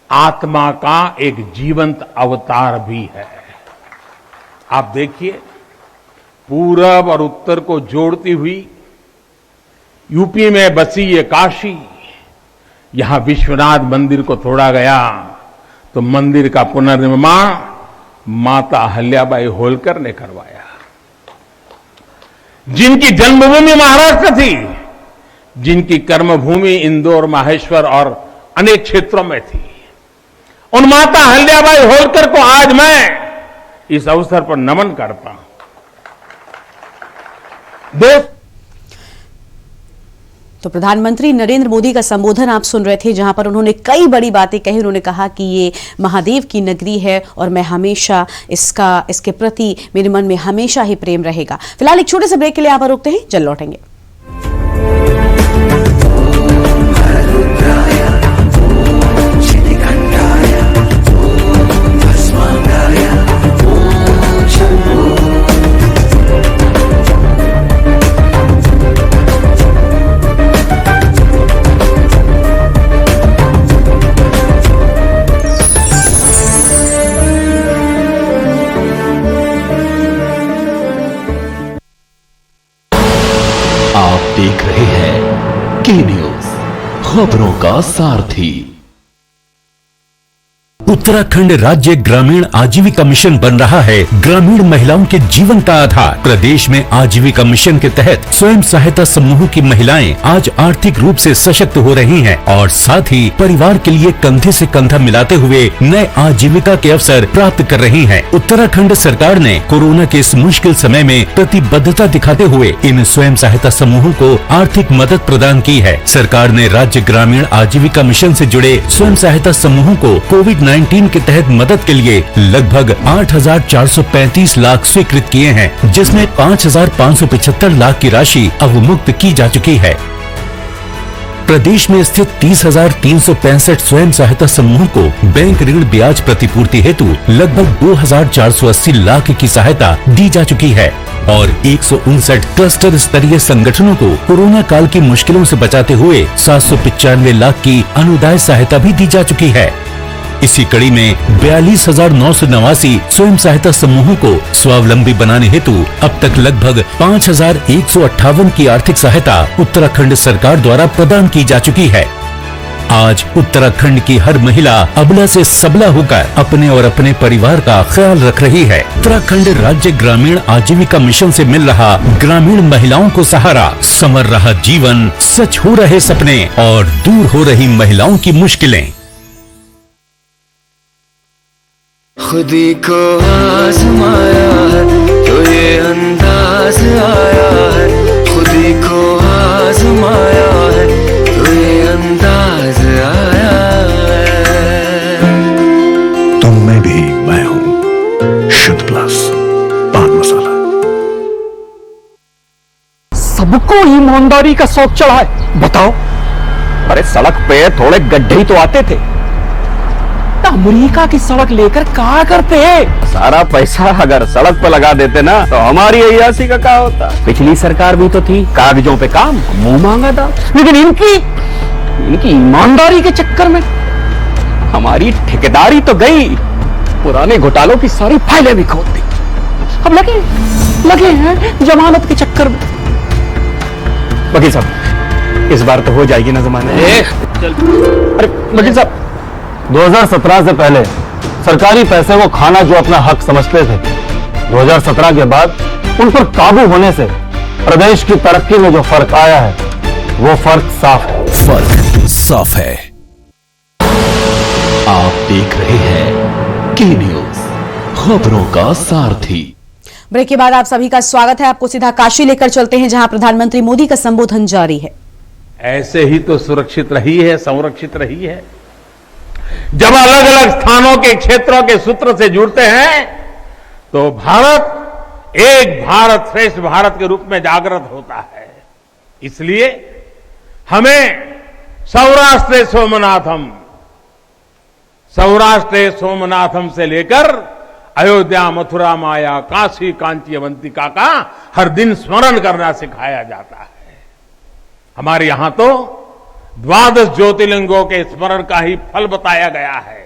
आत्मा का एक जीवंत अवतार भी है। आप देखिए, पूरब और उत्तर को जोड़ती हुई यूपी में बसी ये काशी, यहां विश्वनाथ मंदिर को तोड़ा गया तो मंदिर का पुनर्निर्माण माता अहल्याबाई होलकर ने करवाया। जिनकी जन्मभूमि महाराष्ट्र थी, जिनकी कर्मभूमि इंदौर, माहेश्वर और अनेक क्षेत्रों में थी, उन माता अहल्याबाई होलकर को आज मैं इस अवसर पर नमन करता हूं। तो प्रधानमंत्री नरेंद्र मोदी का संबोधन आप सुन रहे थे, जहां पर उन्होंने कई बड़ी बातें कही। उन्होंने कहा कि ये महादेव की नगरी है और मैं हमेशा इसके प्रति मेरे मन में हमेशा ही प्रेम रहेगा। फिलहाल एक छोटे से ब्रेक के लिए आप रुकते हैं, जल्द लौटेंगे। देख रहे हैं के न्यूज, खबरों का सारथी। उत्तराखंड राज्य ग्रामीण आजीविका मिशन बन रहा है ग्रामीण महिलाओं के जीवन का आधार। प्रदेश में आजीविका मिशन के तहत स्वयं सहायता समूह की महिलाएं आज आर्थिक रूप से सशक्त हो रही हैं और साथ ही परिवार के लिए कंधे से कंधा मिलाते हुए नए आजीविका के अवसर प्राप्त कर रही हैं। उत्तराखंड सरकार ने कोरोना के इस मुश्किल समय में प्रतिबद्धता दिखाते हुए इन स्वयं सहायता समूहों को आर्थिक मदद प्रदान की है। सरकार ने राज्य ग्रामीण आजीविका मिशन से जुड़े स्वयं सहायता समूहों को कोविड-19 के तहत मदद के लिए लगभग 8,435 लाख स्वीकृत किए हैं, जिसमें 5,575 लाख की राशि अवमुक्त की जा चुकी है। प्रदेश में स्थित 30,365 स्वयं सहायता समूह को बैंक ऋण ब्याज प्रतिपूर्ति हेतु लगभग 2,480 लाख की सहायता दी जा चुकी है और 159 क्लस्टर स्तरीय संगठनों को कोरोना काल की मुश्किलों से बचाते हुए 795 लाख की अनुदान सहायता भी दी जा चुकी है। इसी कड़ी में 42,989 स्वयं सहायता समूहों को स्वावलंबी बनाने हेतु अब तक लगभग 5,158 की आर्थिक सहायता उत्तराखंड सरकार द्वारा प्रदान की जा चुकी है। आज उत्तराखंड की हर महिला अबला से सबला होकर अपने और अपने परिवार का ख्याल रख रही है। उत्तराखंड राज्य ग्रामीण आजीविका मिशन से मिल रहा ग्रामीण महिलाओं को सहारा, संवर रहा जीवन, सच हो रहे सपने और दूर हो रही महिलाओं की मुश्किलें। खुदी को आजमाया है तो ये अंदाज आया है, खुदी को आजमाया है तो ये अंदाज आया है। तुम में भी मैं हूं, शुद्ध प्लस पान मसाला। सबको ईमानदारी का शौक चढ़ा है, बताओ। अरे सड़क पे थोड़े गड्ढे ही तो आते थे। अमेरिका की सड़क लेकर क्या करते हैं? सारा पैसा अगर सड़क पर लगा देते ना तो हमारी अय्यासी का क्या होता। पिछली सरकार भी तो थी, कागजों पे काम, मुंह मांगा था। लेकिन इनकी ईमानदारी के चक्कर में हमारी ठेकेदारी तो गई, पुराने घोटालों की सारी फाइलें भी खोल दी। अब लगे हैं जमानत के चक्कर में। वकील साहब, इस बार तो हो जाएगी ना जमानत। अरे वकील साहब, 2017 से पहले सरकारी पैसे को खाना जो अपना हक समझते थे, 2017 के बाद उन पर काबू होने से प्रदेश की तरक्की में जो फर्क आया है वो फर्क साफ है। फर्क साफ है। आप देख रहे हैं के न्यूज, खबरों का सारथी। ब्रेक के बाद आप सभी का स्वागत है। आपको सीधा काशी लेकर चलते हैं जहां प्रधानमंत्री मोदी का संबोधन जारी है। ऐसे ही तो सुरक्षित रही है, संरक्षित रही है। जब अलग अलग स्थानों के क्षेत्रों के सूत्र से जुड़ते हैं तो भारत एक भारत श्रेष्ठ भारत के रूप में जागृत होता है। इसलिए हमें सौराष्ट्र सोमनाथम से लेकर अयोध्या, मथुरा, माया, काशी, कांची, अवंतिका का हर दिन स्मरण करना सिखाया जाता है। हमारे यहां तो 12 ज्योतिर्लिंगों के स्मरण का ही फल बताया गया है।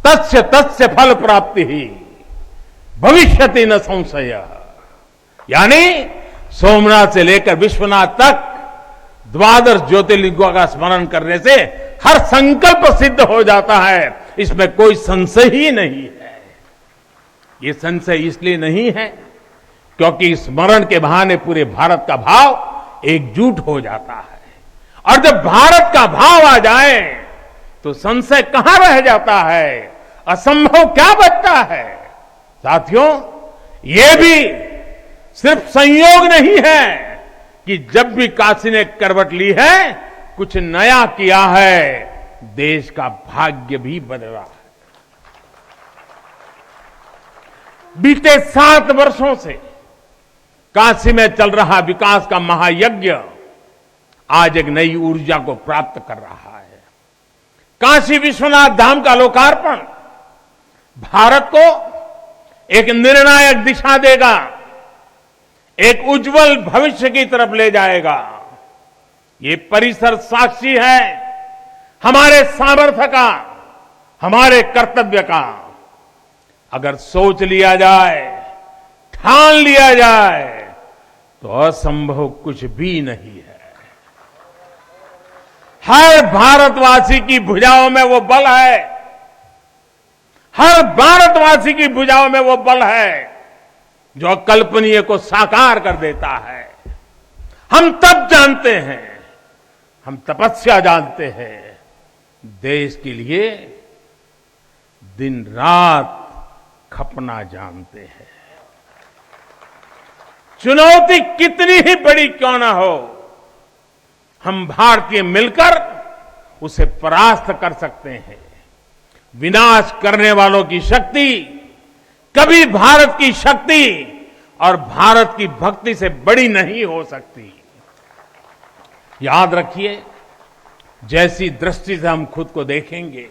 तस्य फल प्राप्ति ही भविष्यति न संशय। यानी सोमनाथ से लेकर विश्वनाथ तक 12 ज्योतिर्लिंगों का स्मरण करने से हर संकल्प सिद्ध हो जाता है, इसमें कोई संशय ही नहीं है। ये संशय इसलिए नहीं है क्योंकि स्मरण के बहाने पूरे भारत का भाव एकजुट हो जाता है। और जब भारत का भाव आ जाए तो संशय कहां रह जाता है, असंभव क्या बचता है। साथियों, ये भी सिर्फ संयोग नहीं है कि जब भी काशी ने करवट ली है, कुछ नया किया है, देश का भाग्य भी बदला है। बीते 7 वर्षों से काशी में चल रहा विकास का महायज्ञ आज एक नई ऊर्जा को प्राप्त कर रहा है। काशी विश्वनाथ धाम का लोकार्पण भारत को एक निर्णायक दिशा देगा, एक उज्जवल भविष्य की तरफ ले जाएगा। ये परिसर साक्षी है हमारे सामर्थ्य का, हमारे कर्तव्य का। अगर सोच लिया जाए, ठान लिया जाए तो असंभव कुछ भी नहीं है। हर भारतवासी की भुजाओं में वो बल है, हर भारतवासी की भुजाओं में वो बल है जो अकल्पनीय को साकार कर देता है। हम तप जानते हैं, हम तपस्या जानते हैं, देश के लिए दिन रात खपना जानते हैं। चुनौती कितनी ही बड़ी क्यों ना हो, हम भारतीय मिलकर उसे परास्त कर सकते हैं। विनाश करने वालों की शक्ति कभी भारत की शक्ति और भारत की भक्ति से बड़ी नहीं हो सकती। याद रखिए, जैसी दृष्टि से हम खुद को देखेंगे,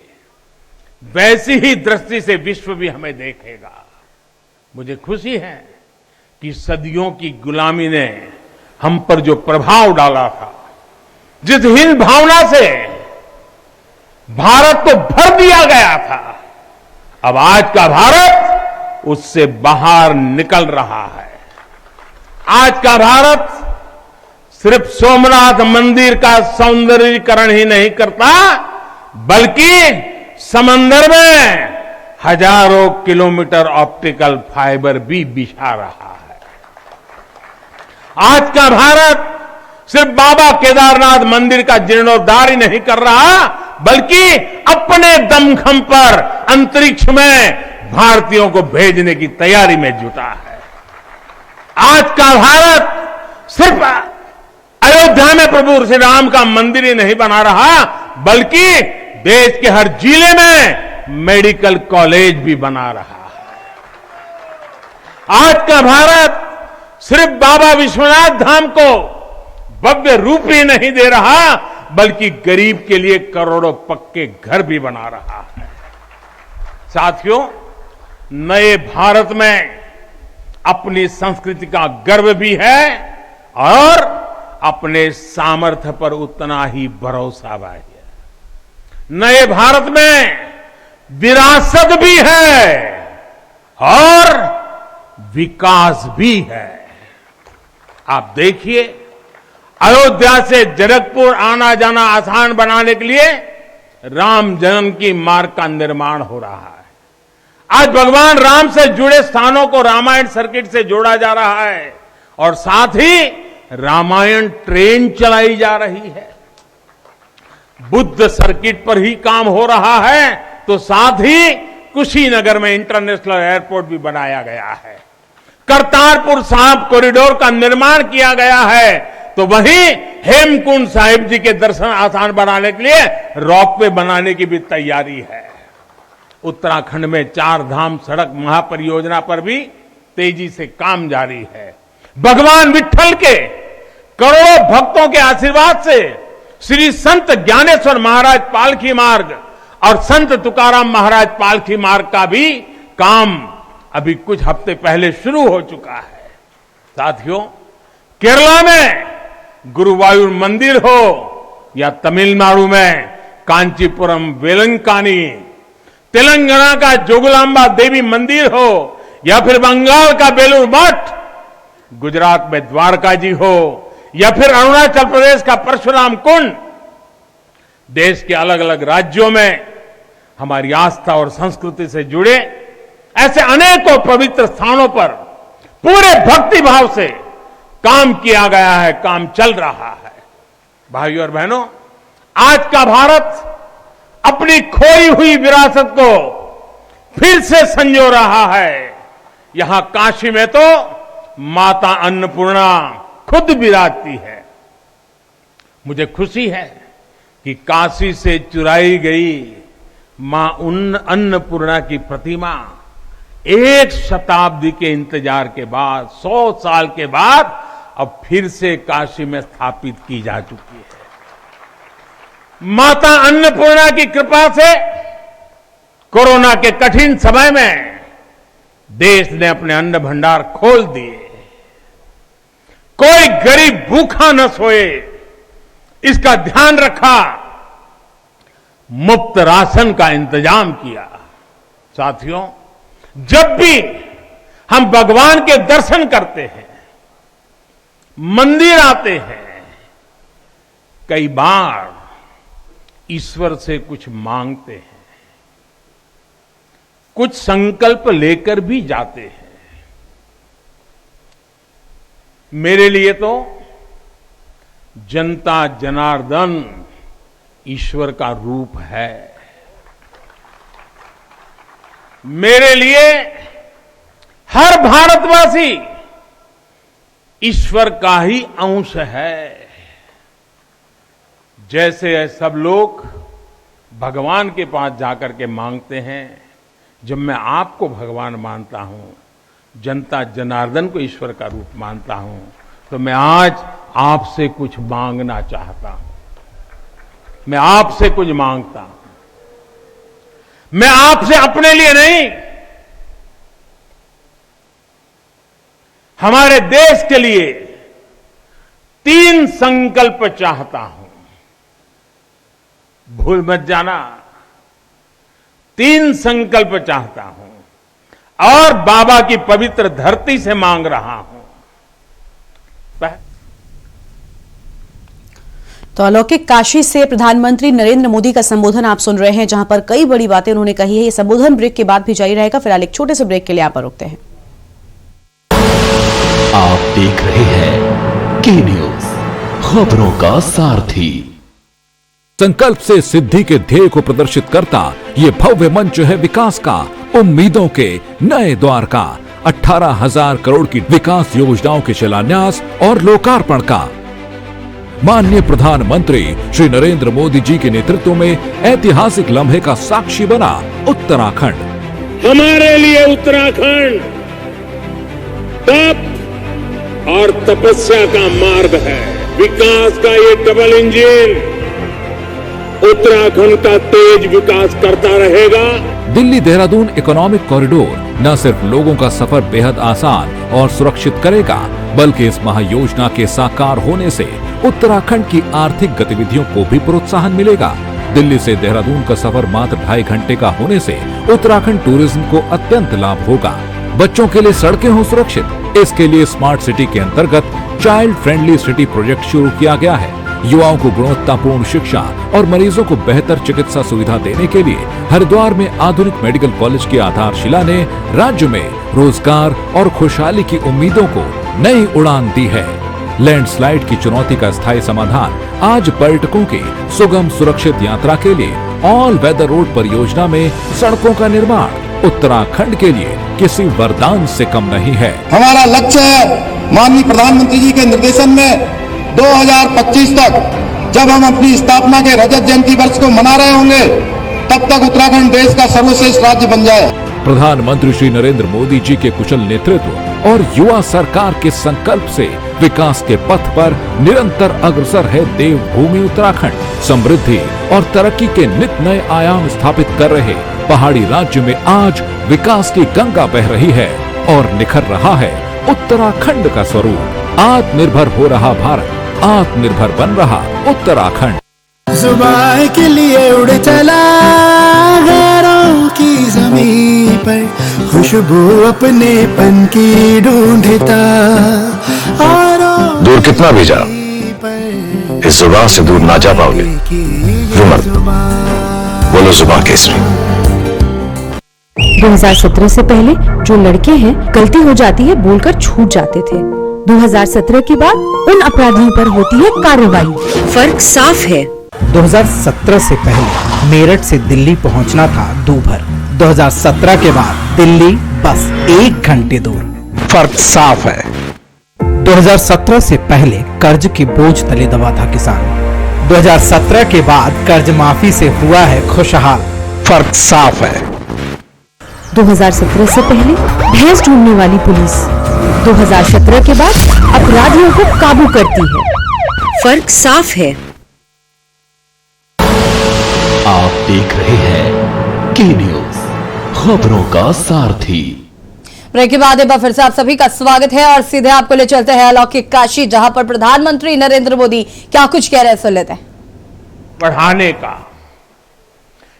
वैसी ही दृष्टि से विश्व भी हमें देखेगा। मुझे खुशी है कि सदियों की गुलामी ने हम पर जो प्रभाव डाला था, जिस हीन भावना से भारत को भर दिया गया था, अब आज का भारत उससे बाहर निकल रहा है। आज का भारत सिर्फ सोमनाथ मंदिर का सौंदर्यीकरण ही नहीं करता, बल्कि समंदर में हजारों किलोमीटर ऑप्टिकल फाइबर भी बिछा रहा है। आज का भारत सिर्फ बाबा केदारनाथ मंदिर का जीर्णोद्धार ही नहीं कर रहा, बल्कि अपने दमखम पर अंतरिक्ष में भारतीयों को भेजने की तैयारी में जुटा है। आज का भारत सिर्फ अयोध्या में प्रभु श्री राम का मंदिर ही नहीं बना रहा, बल्कि देश के हर जिले में मेडिकल कॉलेज भी बना रहा है। आज का भारत सिर्फ बाबा विश्वनाथ धाम को भव्य रूप ही नहीं दे रहा, बल्कि गरीब के लिए करोड़ों पक्के घर भी बना रहा है। साथियों, नए भारत में अपनी संस्कृति का गर्व भी है और अपने सामर्थ्य पर उतना ही भरोसा भी है। नए भारत में विरासत भी है और विकास भी है। आप देखिए, अयोध्या से जनकपुर आना जाना आसान बनाने के लिए राम जन्म की मार्ग का निर्माण हो रहा है। आज भगवान राम से जुड़े स्थानों को रामायण सर्किट से जोड़ा जा रहा है और साथ ही रामायण ट्रेन चलाई जा रही है। बुद्ध सर्किट पर ही काम हो रहा है, तो साथ ही कुशीनगर में इंटरनेशनल एयरपोर्ट भी बनाया गया है। करतारपुर साहिब कॉरिडोर का निर्माण किया गया है, तो वहीं हेमकुंड साहिब जी के दर्शन आसान बनाने के लिए रॉपवे बनाने की भी तैयारी है। उत्तराखंड में 4 धाम सड़क महापरियोजना पर भी तेजी से काम जारी है। भगवान विट्ठल के करोड़ों भक्तों के आशीर्वाद से श्री संत ज्ञानेश्वर महाराज पालकी मार्ग और संत तुकाराम महाराज पालकी मार्ग का भी काम अभी कुछ हफ्ते पहले शुरू हो चुका है। साथियों, केरला में गुरुवायूर मंदिर हो या तमिलनाडु में कांचीपुरम वेलंकानी, तेलंगाना का जोगलांबा देवी मंदिर हो या फिर बंगाल का बेलूर मठ, गुजरात में द्वारका जी हो या फिर अरुणाचल प्रदेश का परशुराम कुंड, देश के अलग अलग राज्यों में हमारी आस्था और संस्कृति से जुड़े ऐसे अनेकों पवित्र स्थानों पर पूरे भक्ति भाव से काम किया गया है, काम चल रहा है। भाइयों और बहनों, आज का भारत अपनी खोई हुई विरासत को फिर से संजो रहा है। यहां काशी में तो माता अन्नपूर्णा खुद विराजती है। मुझे खुशी है कि काशी से चुराई गई मां अन्नपूर्णा की प्रतिमा 1 शताब्दी के इंतजार के बाद, 100 साल के बाद अब फिर से काशी में स्थापित की जा चुकी है। माता अन्नपूर्णा की कृपा से कोरोना के कठिन समय में देश ने अपने अन्न भंडार खोल दिए। कोई गरीब भूखा न सोए, इसका ध्यान रखा। मुफ्त राशन का इंतजाम किया। साथियों, जब भी हम भगवान के दर्शन करते हैं, मंदिर आते हैं, कई बार ईश्वर से कुछ मांगते हैं, कुछ संकल्प लेकर भी जाते हैं। मेरे लिए तो जनता जनार्दन ईश्वर का रूप है। मेरे लिए हर भारतवासी ईश्वर का ही अंश है। जैसे सब लोग भगवान के पास जाकर के मांगते हैं, जब मैं आपको भगवान मानता हूं, जनता जनार्दन को ईश्वर का रूप मानता हूं, तो मैं आज आपसे कुछ मांगना चाहता हूं। मैं आपसे कुछ मांगता हूं। मैं आपसे अपने लिए नहीं, हमारे देश के लिए 3 संकल्प चाहता हूं। भूल मत जाना, 3 संकल्प चाहता हूं और बाबा की पवित्र धरती से मांग रहा हूं। तो अलौकिक काशी से प्रधानमंत्री नरेंद्र मोदी का संबोधन आप सुन रहे हैं, जहां पर कई बड़ी बातें उन्होंने कही है। ये संबोधन ब्रेक के बाद भी जारी रहेगा। फिलहाल एक छोटे से ब्रेक के लिए यहां पर रुकते हैं। आप देख रहे हैं के न्यूज, खबरों का सारथी। संकल्प से सिद्धि के ध्येय को प्रदर्शित करता ये भव्य मंच है विकास का, उम्मीदों के नए द्वार का। 18,000 करोड़ की विकास योजनाओं के शिलान्यास और लोकार्पण का। माननीय प्रधानमंत्री श्री नरेंद्र मोदी जी के नेतृत्व में ऐतिहासिक लम्हे का साक्षी बना उत्तराखंड। हमारे लिए उत्तराखंड तप और तपस्या का मार्ग है। विकास का ये डबल इंजन उत्तराखंड का तेज विकास करता रहेगा। दिल्ली देहरादून इकोनॉमिक कॉरिडोर न सिर्फ लोगों का सफर बेहद आसान और सुरक्षित करेगा, बल्कि इस महायोजना के साकार होने से उत्तराखंड की आर्थिक गतिविधियों को भी प्रोत्साहन मिलेगा। दिल्ली से देहरादून का सफर मात्र 2.5 घंटे का होने से उत्तराखंड टूरिज्म को अत्यंत लाभ होगा। बच्चों के लिए सड़कें हो सुरक्षित, इसके लिए स्मार्ट सिटी के अंतर्गत चाइल्ड फ्रेंडली सिटी प्रोजेक्ट शुरू किया गया है। युवाओं को गुणवत्तापूर्ण शिक्षा और मरीजों को बेहतर चिकित्सा सुविधा देने के लिए हरिद्वार में आधुनिक मेडिकल कॉलेज की आधारशिला ने राज्य में रोजगार और खुशहाली की उम्मीदों को नई उड़ान दी है। लैंडस्लाइड की चुनौती का स्थायी समाधान आज पर्यटकों की सुगम सुरक्षित यात्रा के लिए ऑल वेदर रोड परियोजना में सड़कों का निर्माण उत्तराखंड के लिए किसी वरदान से कम नहीं है। हमारा लक्ष्य है माननीय प्रधानमंत्री जी के निर्देशन में 2025 तक जब हम अपनी स्थापना के रजत जयंती वर्ष को मना रहे होंगे, तब तक उत्तराखंड देश का सर्वश्रेष्ठ राज्य बन जाए। प्रधानमंत्री श्री नरेंद्र मोदी जी के कुशल नेतृत्व और युवा सरकार के संकल्प से विकास के पथ पर निरंतर अग्रसर है देवभूमि उत्तराखंड। समृद्धि और तरक्की के नित नए आयाम स्थापित कर रहे पहाड़ी राज्य में आज विकास की गंगा बह रही है और निखर रहा है उत्तराखंड का स्वरूप। आत्मनिर्भर हो रहा भारत, आत्मनिर्भर बन रहा उत्तराखंड। जुबान के लिए उड़ चला गैरों की ज़मीं पर, खुशबू अपने पन की ढूंढता। दूर कितना भी जाओ, इस जुबान से दूर ना जा पाओगे। बोलो जुबान केसरी। 2017 से पहले जो लड़के हैं गलती हो जाती है बोलकर छूट जाते थे। 2017 के बाद उन अपराधियों पर होती है कार्रवाई। फर्क साफ है। 2017 से पहले मेरठ से दिल्ली पहुंचना था दूभर। 2017 के बाद दिल्ली बस 1 घंटे दूर। फर्क साफ है। 2017 से पहले कर्ज के बोझ तले दबा था किसान। 2017 के बाद कर्ज माफी से हुआ है खुशहाल। फर्क साफ है। 2017 से पहले भैंस ढूंढने वाली पुलिस 2017 के बाद अपराधियों को काबू करती है। फर्क साफ है। आप देख रहे हैं के न्यूज, खबरों का सारथी। ब्रेक के बाद एक बार फिर से आप सभी का स्वागत है और सीधे आपको ले चलते हैं अलौकिक काशी, जहां पर प्रधानमंत्री नरेंद्र मोदी क्या कुछ कह रहे हैं, सुन लेते हैं। बढ़ाने का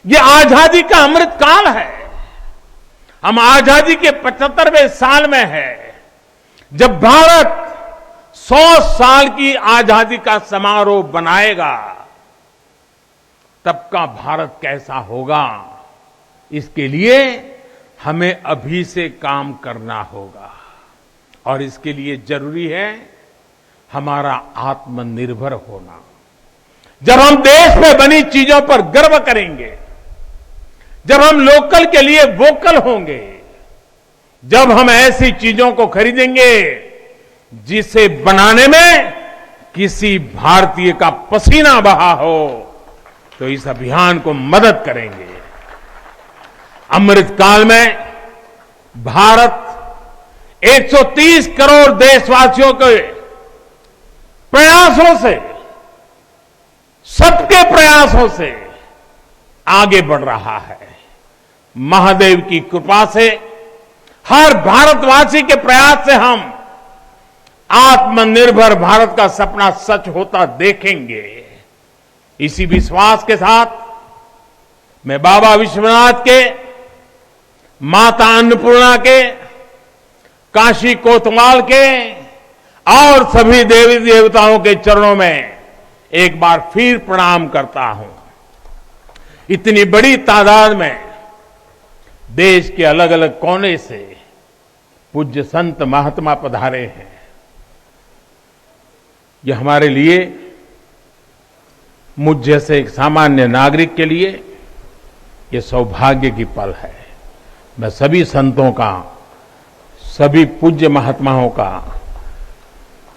ये आजादी का अमृत काल है। हम आजादी के 75वें साल में है, जब भारत 100 साल की आजादी का समारोह बनाएगा। तब का भारत कैसा होगा, इसके लिए हमें अभी से काम करना होगा और इसके लिए जरूरी है हमारा आत्मनिर्भर होना। जब हम देश में बनी चीजों पर गर्व करेंगे, जब हम लोकल के लिए वोकल होंगे, जब हम ऐसी चीजों को खरीदेंगे जिसे बनाने में किसी भारतीय का पसीना बहा हो, तो इस अभियान को मदद करेंगे। अमृत काल में भारत 130 करोड़ देशवासियों के प्रयासों से सबके प्रयासों से आगे बढ़ रहा है। महादेव की कृपा से, हर भारतवासी के प्रयास से हम आत्मनिर्भर भारत का सपना सच होता देखेंगे। इसी विश्वास के साथ मैं बाबा विश्वनाथ के, माता अन्नपूर्णा के, काशी कोतवाल के और सभी देवी देवताओं के चरणों में एक बार फिर प्रणाम करता हूं। इतनी बड़ी तादाद में देश के अलग अलग कोने से पूज्य संत महात्मा पधारे हैं। यह हमारे लिए, मुझ जैसे एक सामान्य नागरिक के लिए यह सौभाग्य की पल है। मैं सभी संतों का, सभी पूज्य महात्माओं का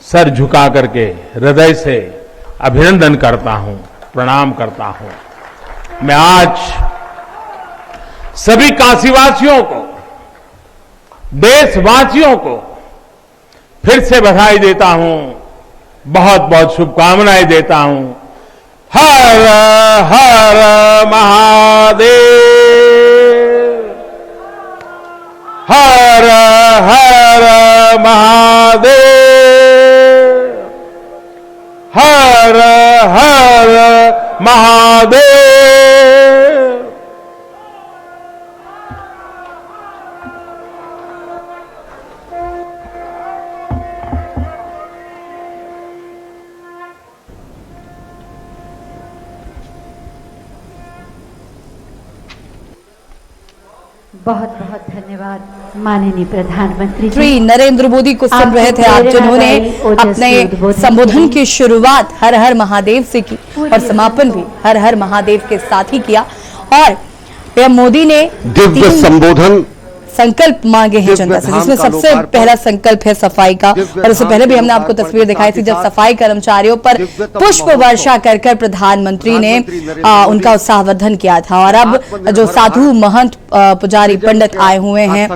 सर झुका करके हृदय से अभिनंदन करता हूं, प्रणाम करता हूं। मैं आज सभी काशीवासियों को, देशवासियों को फिर से बधाई देता हूं, बहुत बहुत शुभकामनाएं देता हूं। हर हर महादेव, हर हर महादेव, हर हर महादेव। बहुत बहुत धन्यवाद माननीय प्रधानमंत्री श्री नरेंद्र मोदी को सुन रहे थे आप, जिन्होंने अपने संबोधन की शुरुआत हर हर महादेव से की और समापन भी हर हर महादेव के साथ ही किया। और पीएम मोदी ने दिव्य संबोधन संकल्प मांगे हैं जनता से, जिसमें सबसे पहला संकल्प है सफाई का। और उससे पहले भी हमने आपको तस्वीर दिखाई थी जब सफाई कर्मचारियों पर पुष्प वर्षा कर प्रधानमंत्री ने उनका उत्साहवर्धन किया था। और अब जो साधु महंत पुजारी पंडित आए हुए हैं,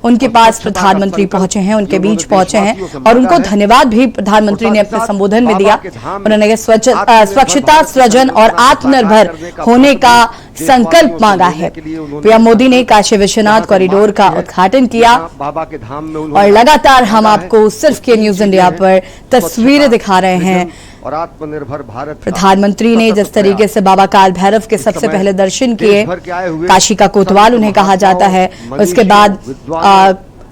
उनके पास प्रधानमंत्री पहुंचे हैं, उनके बीच पहुंचे हैं और उनको धन्यवाद भी प्रधानमंत्री ने अपने संबोधन में दिया। उन्होंने स्वच्छता सृजन और आत्मनिर्भर होने का संकल्प मांगा है। पीएम मोदी ने काशी विश्वनाथ कॉरिडोर का उद्घाटन किया और लगातार हम आपको सिर्फ के न्यूज इंडिया पर तस्वीरें दिखा रहे हैं। और आत्मनिर्भर भारत, प्रधानमंत्री ने जिस तरीके से बाबा काल भैरव के सबसे पहले दर्शन किए, काशी का कोतवाल उन्हें कहा जाता है। उसके बाद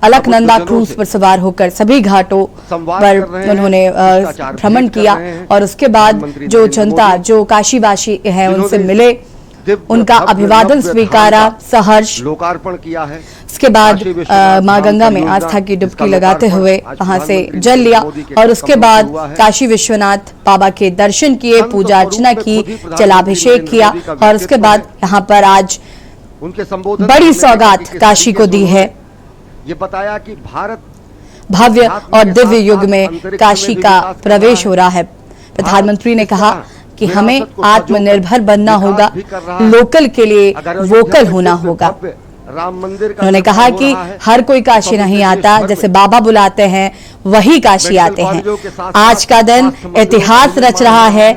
अलकनंदा क्रूज पर सवार होकर सभी घाटों पर उन्होंने भ्रमण किया और उसके बाद जो जनता, जो काशीवासी हैं, उनसे मिले, उनका अभिवादन स्वीकारा, सहर्ष लोकार्पण किया है। उसके बाद मां गंगा में आस्था की डुबकी लगाते हुए वहां से जल लिया और उसके बाद काशी विश्वनाथ बाबा के दर्शन किए, पूजा अर्चना की, जलाभिषेक किया और उसके बाद यहाँ पर आज बड़ी सौगात काशी को दी है। ये बताया कि भारत भव्य और दिव्य युग में काशी का प्रवेश हो रहा है। प्रधानमंत्री ने कहा कि हमें आत्मनिर्भर बनना होगा, लोकल के लिए वोकल होना होगा। उन्होंने कहा कि हर कोई काशी नहीं आता, जैसे बाबा बुलाते हैं वही काशी आते हैं। आज का दिन इतिहास रच रहा है,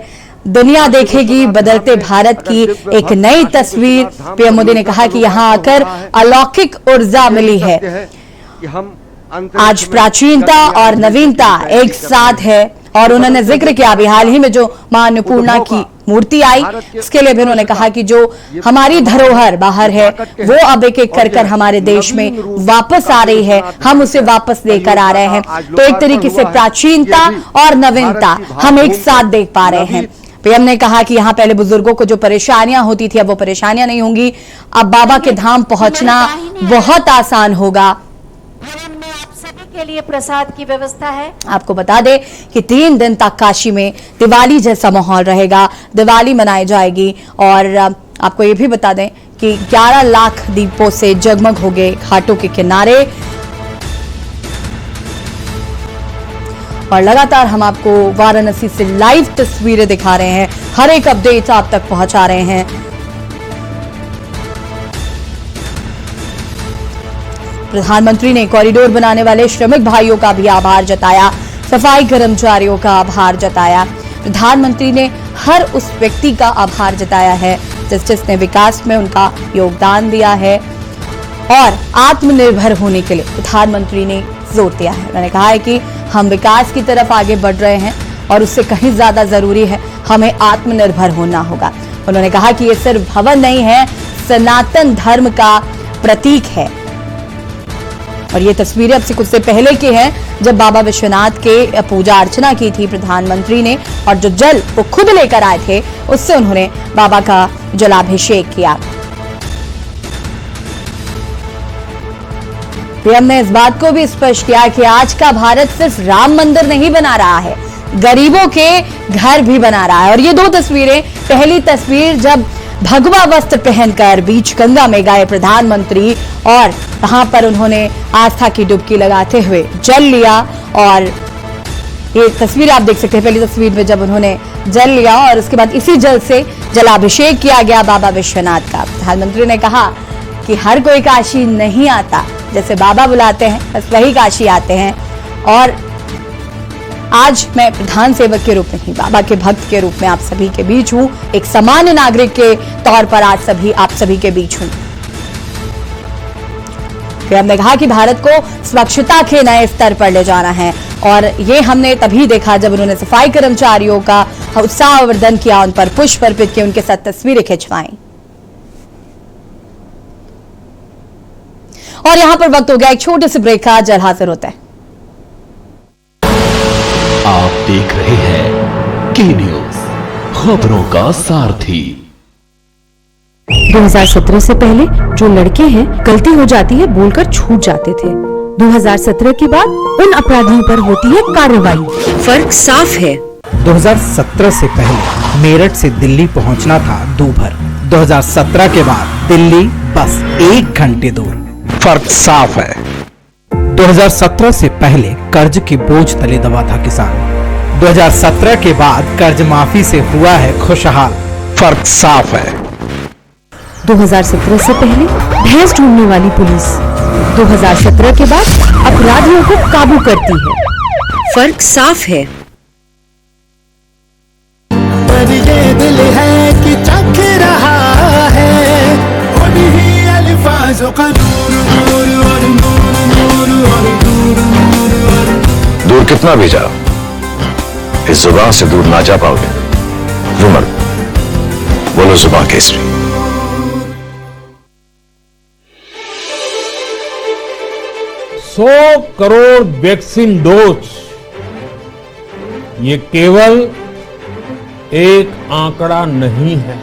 दुनिया देखेगी बदलते भारत की एक नई तस्वीर। पीएम मोदी ने कहा कि यहाँ आकर अलौकिक ऊर्जा मिली है। आज प्राचीनता और नवीनता एक साथ है और उन्होंने जिक्र किया अभी हाल ही में जो मां अन्नपूर्णा की मूर्ति आई, उसके लिए भी उन्होंने कहा कि जो हमारी धरोहर बाहर है वो अब एक एक कर हमारे देश में वापस आ रही है, हम उसे वापस लेकर आ रहे हैं। तो एक तरीके से प्राचीनता और नवीनता हम एक साथ देख पा रहे हैं। पीएम ने कहा कि यहाँ पहले बुजुर्गों को जो परेशानियां होती थी अब वो परेशानियां नहीं होंगी, अब बाबा के धाम पहुंचना बहुत आसान होगा। के लिए प्रसाद की व्यवस्था है। आपको बता दें कि 3 दिन तक काशी में दिवाली जैसा माहौल रहेगा, दिवाली मनाई जाएगी और आपको ये भी बता दें कि 11 लाख दीपों से जगमग हो गए घाटों के किनारे। और लगातार हम आपको वाराणसी से लाइव तस्वीरें दिखा रहे हैं, हर एक अपडेट आप तक पहुंचा रहे हैं। प्रधानमंत्री ने कॉरिडोर बनाने वाले श्रमिक भाइयों का भी आभार जताया, सफाई कर्मचारियों का आभार जताया। प्रधानमंत्री ने हर उस व्यक्ति का आभार जताया है जिसने विकास में उनका योगदान दिया है और आत्मनिर्भर होने के लिए प्रधानमंत्री ने जोर दिया है। उन्होंने कहा है कि हम विकास की तरफ आगे बढ़ रहे हैं और उससे कहीं ज्यादा जरूरी है हमें आत्मनिर्भर होना होगा। उन्होंने कहा कि ये सिर्फ भवन नहीं है, सनातन धर्म का प्रतीक है। और ये तस्वीरें अब से कुछ से पहले की हैं जब बाबा विश्वनाथ के पूजा अर्चना की थी प्रधानमंत्री ने और जो जल वो खुद लेकर आए थे उससे उन्होंने बाबा का जलाभिषेक किया। पीएम ने इस बात को भी स्पष्ट किया कि आज का भारत सिर्फ राम मंदिर नहीं बना रहा है, गरीबों के घर भी बना रहा है। और ये 2 तस्वीरें, पहली तस्वीर जब भगवा वस्त्र पहनकर बीच गंगा में गए प्रधानमंत्री और वहां पर उन्होंने आस्था की डुबकी लगाते हुए जल लिया और ये तस्वीर आप देख सकते हैं। पहली तस्वीर में जब उन्होंने जल लिया और उसके बाद इसी जल से जलाभिषेक किया गया बाबा विश्वनाथ का। प्रधानमंत्री ने कहा कि हर कोई काशी नहीं आता, जैसे बाबा बुलाते हैं बस वही काशी आते हैं। और आज मैं प्रधान सेवक के रूप में ही बाबा के भक्त के रूप में आप सभी के बीच हूं, एक सामान्य नागरिक के तौर पर आज आप सभी के बीच हूं। फिर हमने कहा कि भारत को स्वच्छता के नए स्तर पर ले जाना है और ये हमने तभी देखा जब उन्होंने सफाई कर्मचारियों का उत्साहवर्धन किया, उन पर पुष्प अर्पित किए, उनके साथ तस्वीरें खिंचवाई। और यहां पर वक्त हो गया एक छोटे से ब्रेक का, जल्द हाजिर होता है। आप देख रहे हैं के न्यूज, खबरों का सारथी। 2017 से पहले जो लड़के हैं गलती हो जाती है बोलकर छूट जाते थे। 2017 के बाद उन अपराधियों पर होती है कार्रवाई। फर्क साफ है। 2017 से पहले मेरठ से दिल्ली पहुंचना था दूभर। 2017 के बाद दिल्ली बस 1 घंटे दूर। फर्क साफ है। 2017 से पहले कर्ज के बोझ तले दबा था किसान। 2017 के बाद कर्ज माफी से हुआ है खुशहाल। फर्क साफ है। 2017 से पहले भैंस ढूंढने वाली पुलिस 2017 के बाद अपराधियों को काबू करती है। फर्क साफ है। पर ये दिल है कि चख रहा है उन्हीं अल्फाजों का नूर नूर और नूर नूर और नूर नूर और दूर कितना भी जाओ इस जुबान से दूर ना जा पाओगे। रुमर बोलो जुबान केसरी। 100 करोड़ वैक्सीन डोज, ये केवल एक आंकड़ा नहीं है,